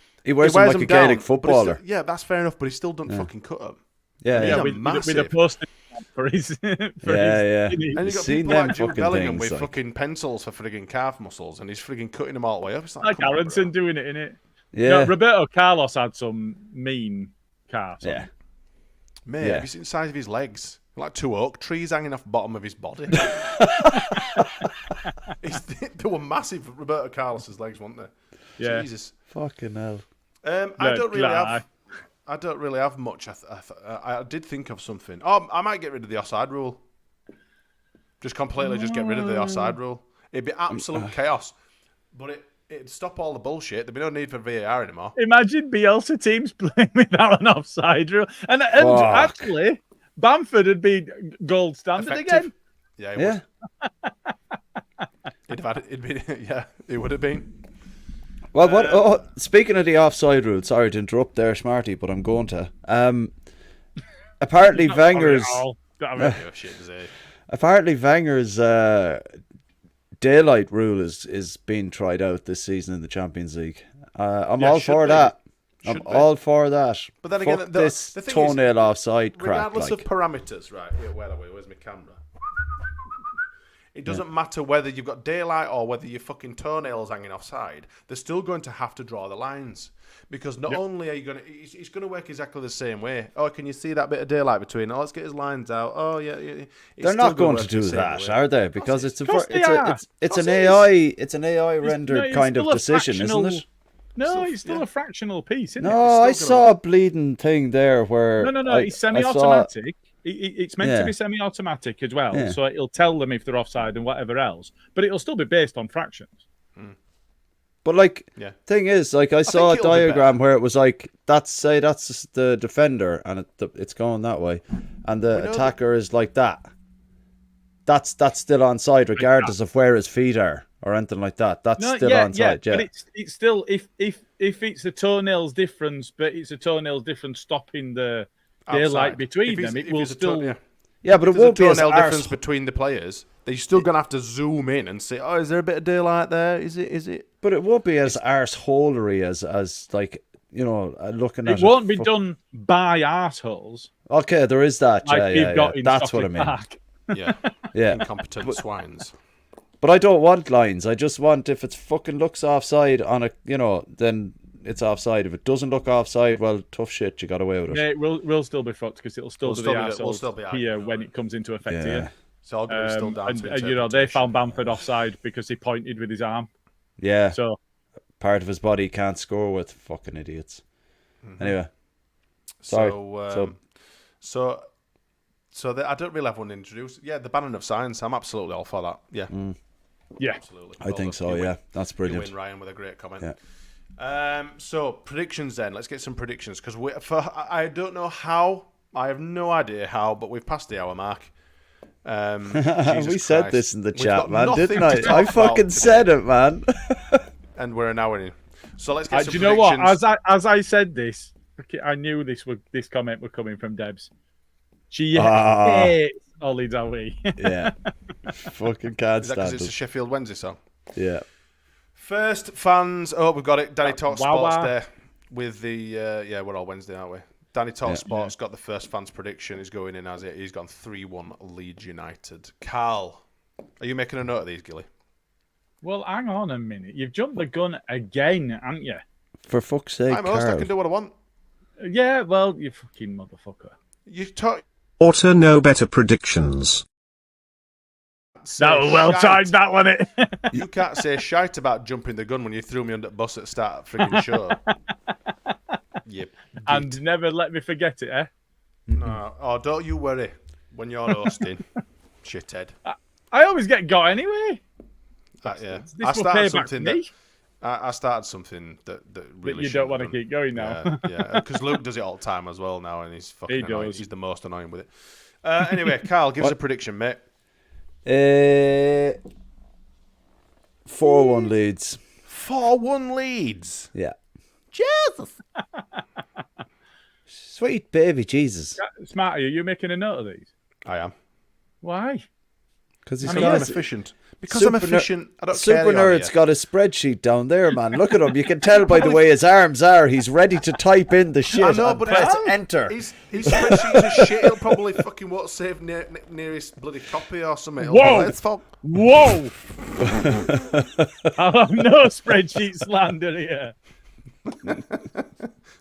S3: them like a Gaelic footballer.
S1: Yeah, that's fair enough, but he still don't fucking cut them.
S3: Yeah,
S2: with a post-it for his.
S1: And you got people like Jude Bellingham with fucking pencils for frigging calf muscles, and he's frigging cutting them all the way up. It's
S2: like Aronson doing it, innit?
S3: Yeah.
S2: No, Roberto Carlos had some mean calves.
S3: Yeah.
S1: Mate, have you seen the size of his legs? Like two oak trees hanging off the bottom of his body. They were massive, Roberto Carlos's legs, weren't they?
S2: Yeah.
S1: Jesus.
S3: Fucking hell.
S1: I don't really have much. I did think of something. Oh, I might get rid of the offside rule. Just completely get rid of the offside rule. It'd be absolute chaos. But it'd stop all the bullshit. There'd be no need for VAR anymore.
S2: Imagine Bielsa teams playing without an offside rule. And actually, Bamford would be gold standard again.
S1: Yeah, it would have been.
S3: Well, speaking of the offside rule, sorry to interrupt there, Smarty, but I'm going to. Apparently, Wenger's daylight rule is being tried out this season in the Champions League. I'm all for that. All for that.
S1: But then again,
S3: this toenail offside crap.
S1: Regardless of parameters, right? Where's my camera? It doesn't matter whether you've got daylight or whether your fucking toenails hanging offside. They're still going to have to draw the lines. Because not only are you going to... It's going to work exactly the same way. Oh, can you see that bit of daylight between? Oh, let's get his lines out. Oh, yeah.
S3: They're not going to do that, are they? Because it's an AI rendered kind of decision, isn't it?
S2: No, it's still a fractional piece, isn't it?
S3: No, I saw a bleeding thing there where...
S2: No, it's semi-automatic. It's meant to be semi-automatic as well, so it'll tell them if they're offside and whatever else. But it'll still be based on fractions.
S3: But thing is, I saw a diagram where it was like that's the defender and it's going that way, and the attacker is like that. That's still onside regardless of where his feet are or anything like that. That's still onside. Yeah,
S2: but it's still if it's a toenails difference, but it's a toenails difference stopping the daylight between them, it will still.
S3: Yeah, but it won't be a toenail
S1: difference between the players. They're still gonna have to zoom in and say, "Oh, is there a bit of daylight there? Is it?"
S3: But it won't be as arseholery as like looking at.
S2: It won't be done by arseholes.
S3: Okay, there is that. That's what I mean.
S2: Park.
S3: Yeah,
S1: incompetent swines.
S3: But I don't want lines. I just want if it fucking looks offside on a then it's offside. If it doesn't look offside, well, tough shit. You got away with it.
S2: Yeah, we'll still be fucked because it'll still be the arseholes here when it comes into effect here.
S1: So still down to
S2: they found Bamford offside because he pointed with his arm.
S3: Yeah.
S2: So
S3: part of his body he can't score with. Fucking idiots. Anyway. Sorry.
S1: So I don't really have one introduced. Yeah, the banning of signs. I'm absolutely all for that. Yeah.
S2: Yeah.
S1: Absolutely.
S3: I think so. Yeah, that's brilliant.
S1: You win, Ryan, with a great comment.
S3: Yeah.
S1: So predictions then. Let's get some predictions because I don't know how. I have no idea how, but we've passed the hour mark.
S3: We said this in the chat, man, didn't I? I fucking said it, man.
S1: And we're an hour in. So let's get some
S2: do you know what? As I said this, I knew this comment was coming from Debs. She hates Ollie Dowie.
S3: Yeah. Fucking can't
S1: Is that because it's a Sheffield Wednesday song?
S3: Yeah.
S1: First fans. Oh, we've got it. Danny Talk Sports there with the we're all Wednesday, aren't we? Danny Talk Sports got the first fans prediction. He's going in as it. He's gone 3-1 Leeds United. Carl, are you making a note of these, Gilly?
S2: Well, hang on a minute. You've jumped the gun again, haven't you?
S3: For fuck's sake,
S1: I'm host. I can do what I want.
S2: Yeah, well, you fucking motherfucker.
S1: You talk.
S9: Orta no better predictions.
S2: That was well timed, that one.
S1: You can't say shite about jumping the gun when you threw me under the bus at the start of the frigging show. Yep.
S2: And never let me forget it, eh?
S1: No. Oh, don't you worry when you're hosting, shithead.
S2: I always get got anyway.
S1: Yeah.
S2: I started something
S1: that really.
S2: But you don't want to keep going now.
S1: Yeah. Because Luke does it all the time as well now, and he's fucking annoying. He's the most annoying with it. Anyway, Carl, give us a prediction, mate.
S3: 4-1 Leeds.
S1: 4-1 Leeds.
S3: Yeah.
S1: Jesus.
S3: Sweet baby Jesus.
S2: Smarty, are you making a note of these?
S1: I am.
S2: Why?
S3: Because
S1: I'm efficient. Because I'm efficient. I don't care.
S3: Super Nerd's got a spreadsheet down there, man. Look at him. You can tell by the way his arms are. He's ready to type in the shit.
S1: I know, but
S3: press enter.
S1: His spreadsheet's just shit. He'll probably fucking won't save nearest bloody copy or something.
S2: Whoa! Whoa! I'll have no spreadsheet slander here.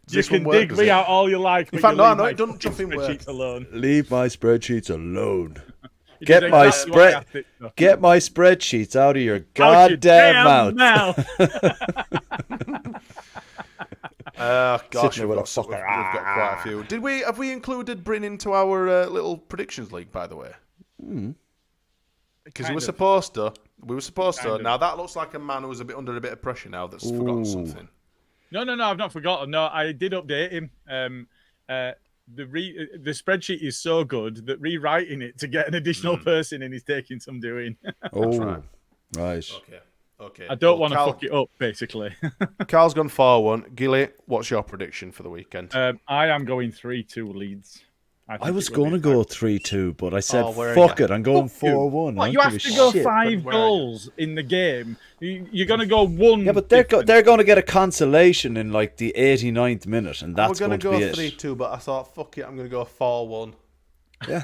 S2: You can dig me out all you like.
S1: In fact, no, don't jump in
S2: spreadsheets alone.
S3: Leave my spreadsheets alone. Get my spreadsheets out of your goddamn mouth.
S1: Gosh, we've got quite a few. Have we included Bryn into our little predictions league, by the way? Because we were supposed to. Now that looks like a man who's under a bit of pressure now that's forgotten something.
S2: No, I've not forgotten. No, I did update him. The spreadsheet is so good that rewriting it to get an additional person in is taking some doing.
S3: Right.
S1: Okay.
S2: I don't want to fuck it up, basically.
S1: Carl's gone 4-1. Gilly, what's your prediction for the weekend?
S2: I am going 3-2 Leeds.
S3: I was going to go 3-2, but I said, fuck it, I'm going 4-1.
S2: What, you have to go 5 goals in the game? You're going to go 1.
S3: Yeah, but they're going to get a consolation in like the 89th minute, and that's going to be it.
S1: We're going to go 3-2, but I thought, fuck it, I'm going to go 4-1.
S3: Yeah.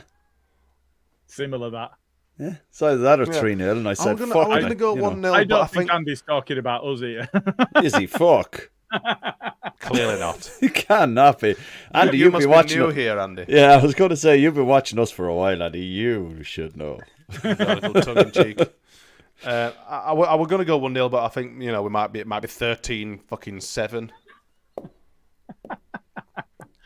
S2: Similar that.
S3: Yeah, it's either that or 3-0, and I said, fuck
S1: I'm going to go 1-0.
S2: I don't think Andy's talking about us here.
S3: Is he? Fuck.
S1: Clearly not.
S3: You cannot be. Andy,
S1: you
S3: you've
S1: must
S3: been watching
S1: be new here, Andy.
S3: Yeah, I was going to say, you've been watching us for a while, Andy. You should know.
S1: Got a little tongue in cheek. I was going to go 1-0, but I think, we might be 13-7.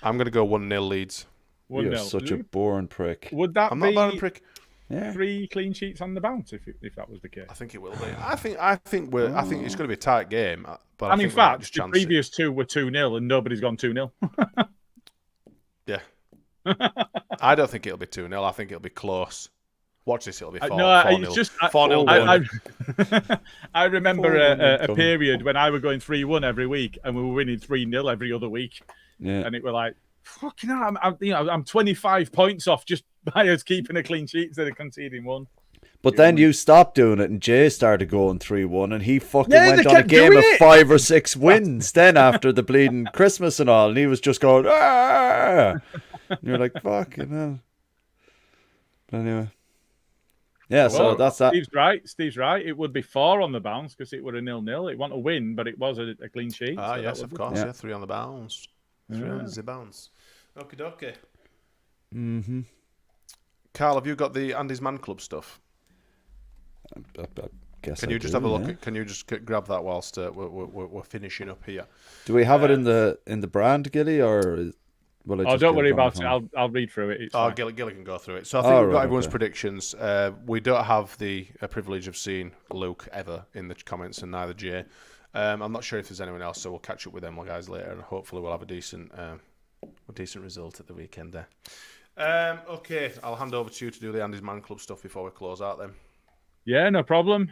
S1: I'm going to go 1-0 Leeds.
S3: You're such a boring prick.
S2: Would that
S1: I'm
S2: be
S1: not a boring prick.
S2: 3 clean sheets on the bounce if that was the case?
S1: I think it will be. I think it's going to be a tight game. But
S2: in fact, the previous 2 were 2-0 and nobody's gone 2-0.
S1: Yeah. I don't think it'll be 2-0. I think it'll be close. Watch this, it'll be 4-0.
S2: It's just
S1: 4-0.
S2: I remember a period when I were going 3-1 every week and we were winning 3-0 every other week.
S3: Yeah.
S2: And it were like, fucking hell, I'm 25 points off just by us keeping a clean sheet instead of conceding 1.
S3: But then you stopped doing it and Jay started going 3-1 and he fucking went on a game of 5 or 6 wins then after the bleeding Christmas and all, and he was just going, ah! And you're like, fucking hell. But anyway. Yeah, so that's that.
S2: Steve's right. It would be 4 on the bounce because it were a 0-0. It wasn't a win, but it was a clean sheet.
S1: Ah, so yes, of course. Yeah, 3 on the bounce. 3 on the bounce. Okie dokie.
S3: Mm-hmm.
S1: Carl, have you got the Andy's Man Club stuff?
S3: I guess
S1: Can you just have a look? Can you just grab that whilst we're finishing up here?
S3: Do we have it in the brand, Gilly, or?
S2: Don't worry about it. I'll read through it.
S1: Gilly can go through it. So I think we've got everyone's predictions. We don't have the privilege of seeing Luke ever in the comments, and neither Jay. I'm not sure if there's anyone else, so we'll catch up with them guys later, and hopefully we'll have a decent result at the weekend there. Okay, I'll hand over to you to do the Andy's Man Club stuff before we close out then.
S2: Yeah, no problem.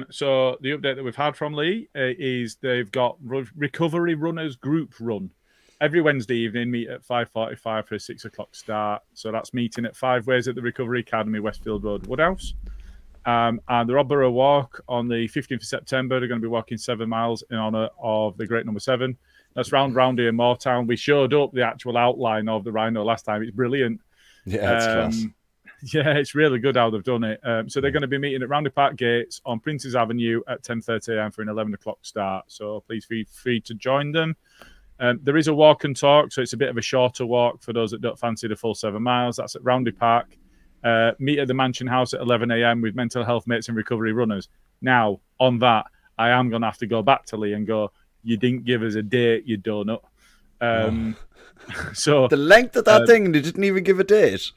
S2: So the update that we've had from Lee is they've got Recovery Runners Group Run. Every Wednesday evening, meet at 5:45 for a 6 o'clock start. So that's meeting at 5 Ways at the Recovery Academy, Westfield Road, Woodhouse. And the Robborough Walk on the 15th of September, they're going to be walking 7 miles in honour of the great number 7. That's round here in Moortown. We showed up the actual outline of the Rhino last time. It's brilliant.
S3: Yeah, it's class.
S2: Yeah, it's really good how they've done it. So they're going to be meeting at Roundy Park Gates on Prince's Avenue at 10:30 a.m. for an 11 o'clock start. So please feel free to join them. There is a walk and talk, so it's a bit of a shorter walk for those that don't fancy the full 7 miles. That's at Roundy Park. Meet at the Mansion House at 11 a.m. with mental health mates and recovery runners. Now, on that, I am going to have to go back to Lee and go, you didn't give us a date, you donut. So
S3: the length of that thing, they didn't even give a date.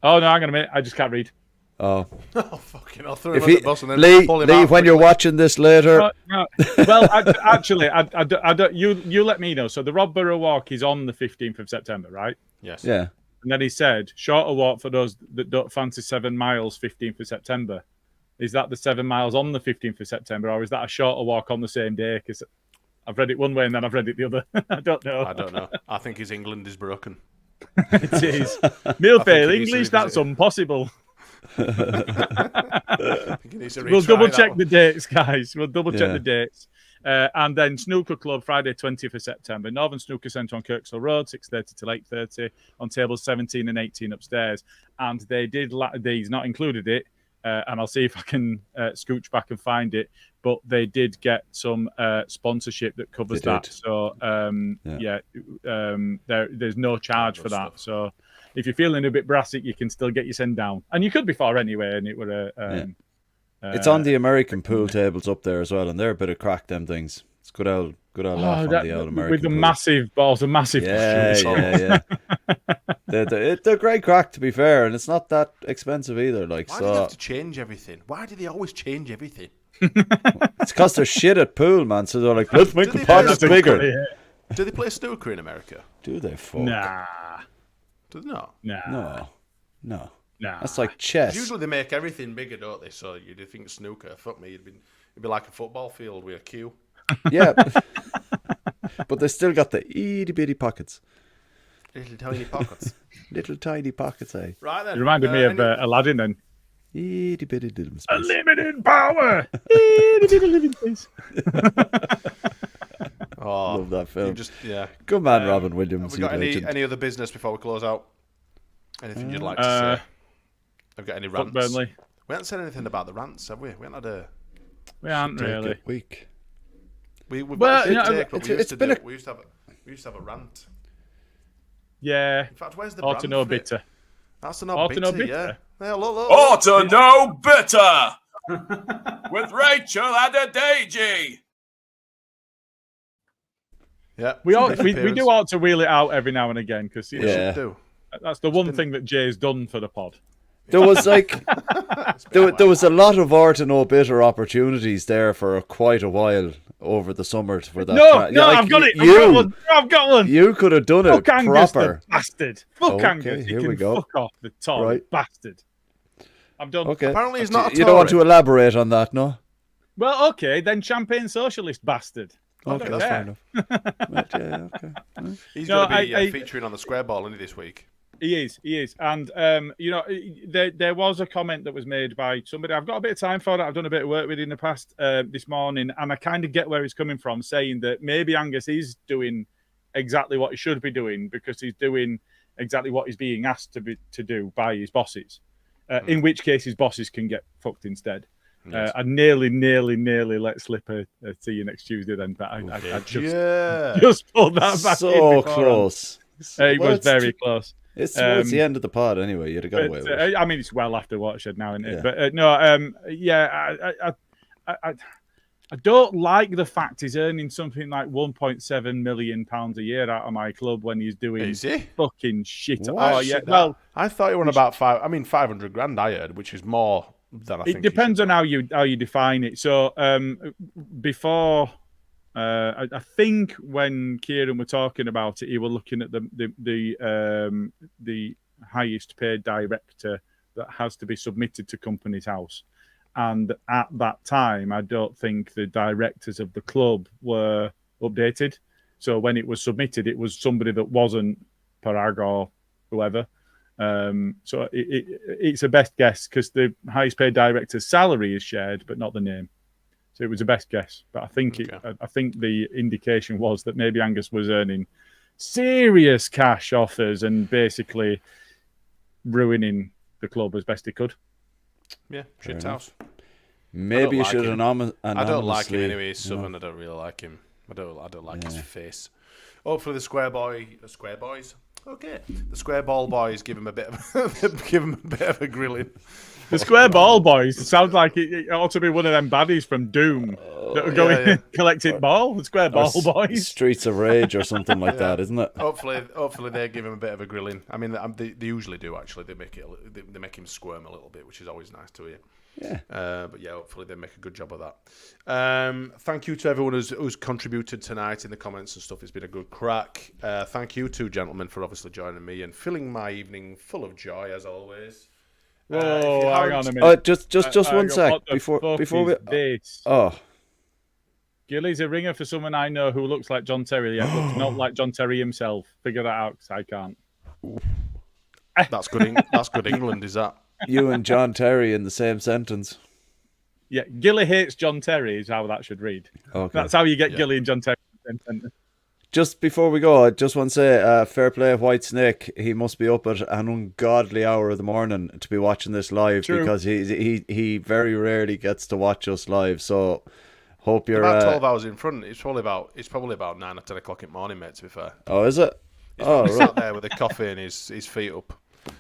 S2: Oh, no, hang on a minute. I just can't read.
S3: Oh,
S1: fucking! I'll throw him under the bus and then pull him
S3: Lee,
S1: out
S3: when you're watching this later.
S2: No. Well, actually, I don't. You let me know. So the Robborough Walk is on the 15th of September, right?
S1: Yes.
S3: Yeah.
S2: And then he said, shorter walk for those that don't fancy 7 miles, 15th of September. Is that the 7 miles on the 15th of September, or is that a shorter walk on the same day? Because I've read it one way and then I've read it the other. I don't know.
S1: I think his England is broken.
S2: It is. Neil fail English, that's impossible. We'll double check the dates, guys. We'll double check the dates. And then Snooker Club, Friday, 20th of September. Northern Snooker Centre on Kirksall Road, 6:30 till 8:30 on tables 17 and 18 upstairs. And they did, these not included it, and I'll see if I can scooch back and find it, but they did get some sponsorship that covers that. So, there's no charge for that. So if you're feeling a bit brassic, you can still get your send down. And you could be far anyway, and it would
S3: it's on the American pool tables up there as well, and they're a bit of crack, them things. It's good old laugh on the old American
S2: with the
S3: pool.
S2: Massive balls, a massive.
S3: Yeah. They're great crack, to be fair, and it's not that expensive either. Why
S1: do they have to change everything? Why do they always change everything?
S3: It's because they're shit at pool, man. So they're like, let's make the pockets bigger.
S1: Do they play snooker in America?
S3: Do they? Fuck.
S2: Nah.
S1: Do they not?
S3: No.
S2: Nah.
S3: That's like chess.
S1: Usually they make everything bigger, don't they? So you'd think snooker. Fuck me, it'd be like a football field with a queue.
S3: Yeah. But they still got the itty bitty pockets.
S1: Little tiny pockets.
S3: Little tiny pockets, eh?
S1: Right then.
S2: It reminded me of Aladdin then.
S3: Itty bitty little space.
S2: Unlimited power. Itty bitty living space.
S1: Oh,
S3: love that film.
S1: Good
S3: man, Robin Williams.
S1: Have we got any other business before we close out? Anything you'd like to say? Have got any
S2: Fuck
S1: rants?
S2: Burnley.
S1: We haven't said anything about the rants, have we? We haven't had a...
S2: We aren't really.
S3: Week.
S1: We've
S2: Well,
S1: got a shit take, but we used to have a rant.
S2: Yeah.
S1: In fact, where's the
S2: Orta
S1: brand
S2: no
S1: for it?
S2: bitter.
S1: That's no
S2: Orta no
S1: bitter,
S2: bitter.
S1: yeah. Hey, look.
S10: Orta no bitter with Rachel Adedeji.
S1: Yeah,
S2: We do ought to wheel it out every now and again because
S1: do.
S2: That's the one thing that Jay's done for the pod.
S3: There was like there was a lot of Orta no bitter opportunities there for quite a while over the summer for that.
S2: I've got it. I've got one.
S3: You could have done it
S2: Fuck Angus,
S3: proper.
S2: the bastard. Fuck Angus.
S3: Here
S2: You
S3: we
S2: can
S3: go.
S2: fuck off, the tall bastard. I'm done.
S3: Okay.
S1: Apparently he's not a
S3: You don't want to elaborate on that, no?
S2: Well, okay, then champagne socialist bastard.
S3: Okay, that's fair enough. Right, yeah, okay.
S1: He's going to be featuring on the square ball this week.
S2: He is. And, there was a comment that was made by somebody. I've got a bit of time for it. I've done a bit of work with it in the past this morning, and I kind of get where he's coming from, saying that maybe Angus is doing exactly what he should be doing because he's doing exactly what he's being asked to do by his bosses, in which case his bosses can get fucked instead. Yes. I nearly let slip a see you next Tuesday then, but I just pulled that back
S3: so
S2: in
S3: close.
S2: It was very close.
S3: It's towards the end of the pod anyway. You'd have got away with it.
S2: I mean, it's well after Watershed now, isn't it?
S3: Yeah.
S2: But I don't like the fact he's earning something like £1.7 million a year out of my club when he's doing fucking shit.
S1: What?
S2: Oh yeah, well,
S1: I thought you were on about 500 grand. I heard, which is more than I think.
S2: It depends on how you define it. So before. I think when Kieran were talking about it, he were looking at the highest paid director that has to be submitted to Company's House, and at that time, I don't think the directors of the club were updated. So when it was submitted, it was somebody that wasn't Parag or whoever. So it's a best guess because the highest paid director's salary is shared, but not the name. So it was a best guess, but I think the indication was that maybe Angus was earning serious cash offers and basically ruining the club as best he could.
S1: Yeah, shit house.
S3: Maybe you should
S1: anonymously. I don't like him anyway. He's Southern. I don't really like him. I don't like his face. Hopefully the square boys. Okay, the square ball boys give him a bit of a grilling.
S2: The square ball boys sounds like it ought to be one of them baddies from Doom that are going and collecting ball. The square ball boys,
S3: Streets of Rage or something like that, isn't it?
S1: Hopefully they give him a bit of a grilling. I mean, they usually do actually. They make him squirm a little bit, which is always nice to hear.
S3: Yeah.
S1: But yeah, hopefully they make a good job of that. Thank you to everyone who's contributed tonight in the comments and stuff. It's been a good crack.
S2: Thank
S1: you two gentlemen for obviously joining me and filling my evening full of joy as always.
S2: Whoa, hang on a minute.
S3: Just 1 sec before we.
S2: This?
S3: Oh.
S2: Gilly's a ringer for someone I know who looks like John Terry, yet looks not like John Terry himself. Figure that out, because I can't.
S1: That's good. That's good England, is that?
S3: You and John Terry in the same sentence.
S2: Yeah, Gilly hates John Terry is how that should read.
S3: Okay.
S2: That's how you get Gilly and John Terry in the same sentence.
S3: Just before we go, I just want to say, fair play, White Snake. He must be up at an ungodly hour of the morning to be watching this live. True. Because he very rarely gets to watch us live. So hope you're
S1: about 12 hours in front. It's probably about 9 or 10 o'clock in the morning, mate. To be fair.
S3: Oh, is it?
S1: He's sat there with a coffee and his feet up.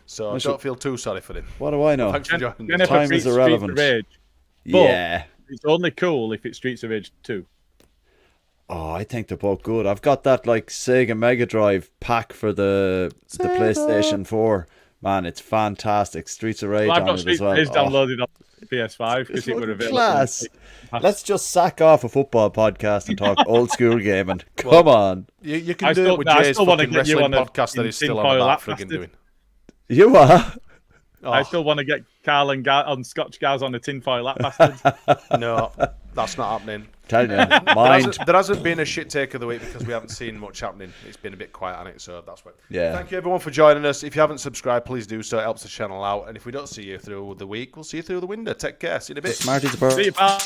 S1: So I don't feel too sorry for him.
S3: What do I know?
S1: Thanks for joining.
S3: Time is irrelevant.
S2: Yeah, it's only cool if it's Streets of Rage 2.
S3: Oh, I think they're both good. I've got that like Sega Mega Drive pack for the PlayStation 4. Man, it's fantastic. Streets of Rage on it as well.
S2: It's downloaded on PS5 because it would have been
S3: class. Let's just sack off a football podcast and talk old school gaming. Come on.
S1: You can do it with Jay's fucking wrestling podcast that he's still on about frigging doing.
S3: You are?
S2: Oh. I still want to get Carl and on Scotch Gaz on a tinfoil lap bastard.
S1: No, that's not happening.
S3: Tell you, mind.
S1: There hasn't been a shit take of the week because we haven't seen much happening. It's been a bit quiet on it, so that's why.
S3: Yeah.
S1: Thank you everyone for joining us. If you haven't subscribed, please do so. It helps the channel out. And if we don't see you through the week, we'll see you through the window. Take care. See you in a bit.
S3: Smarty's a bird.
S2: See you, pal.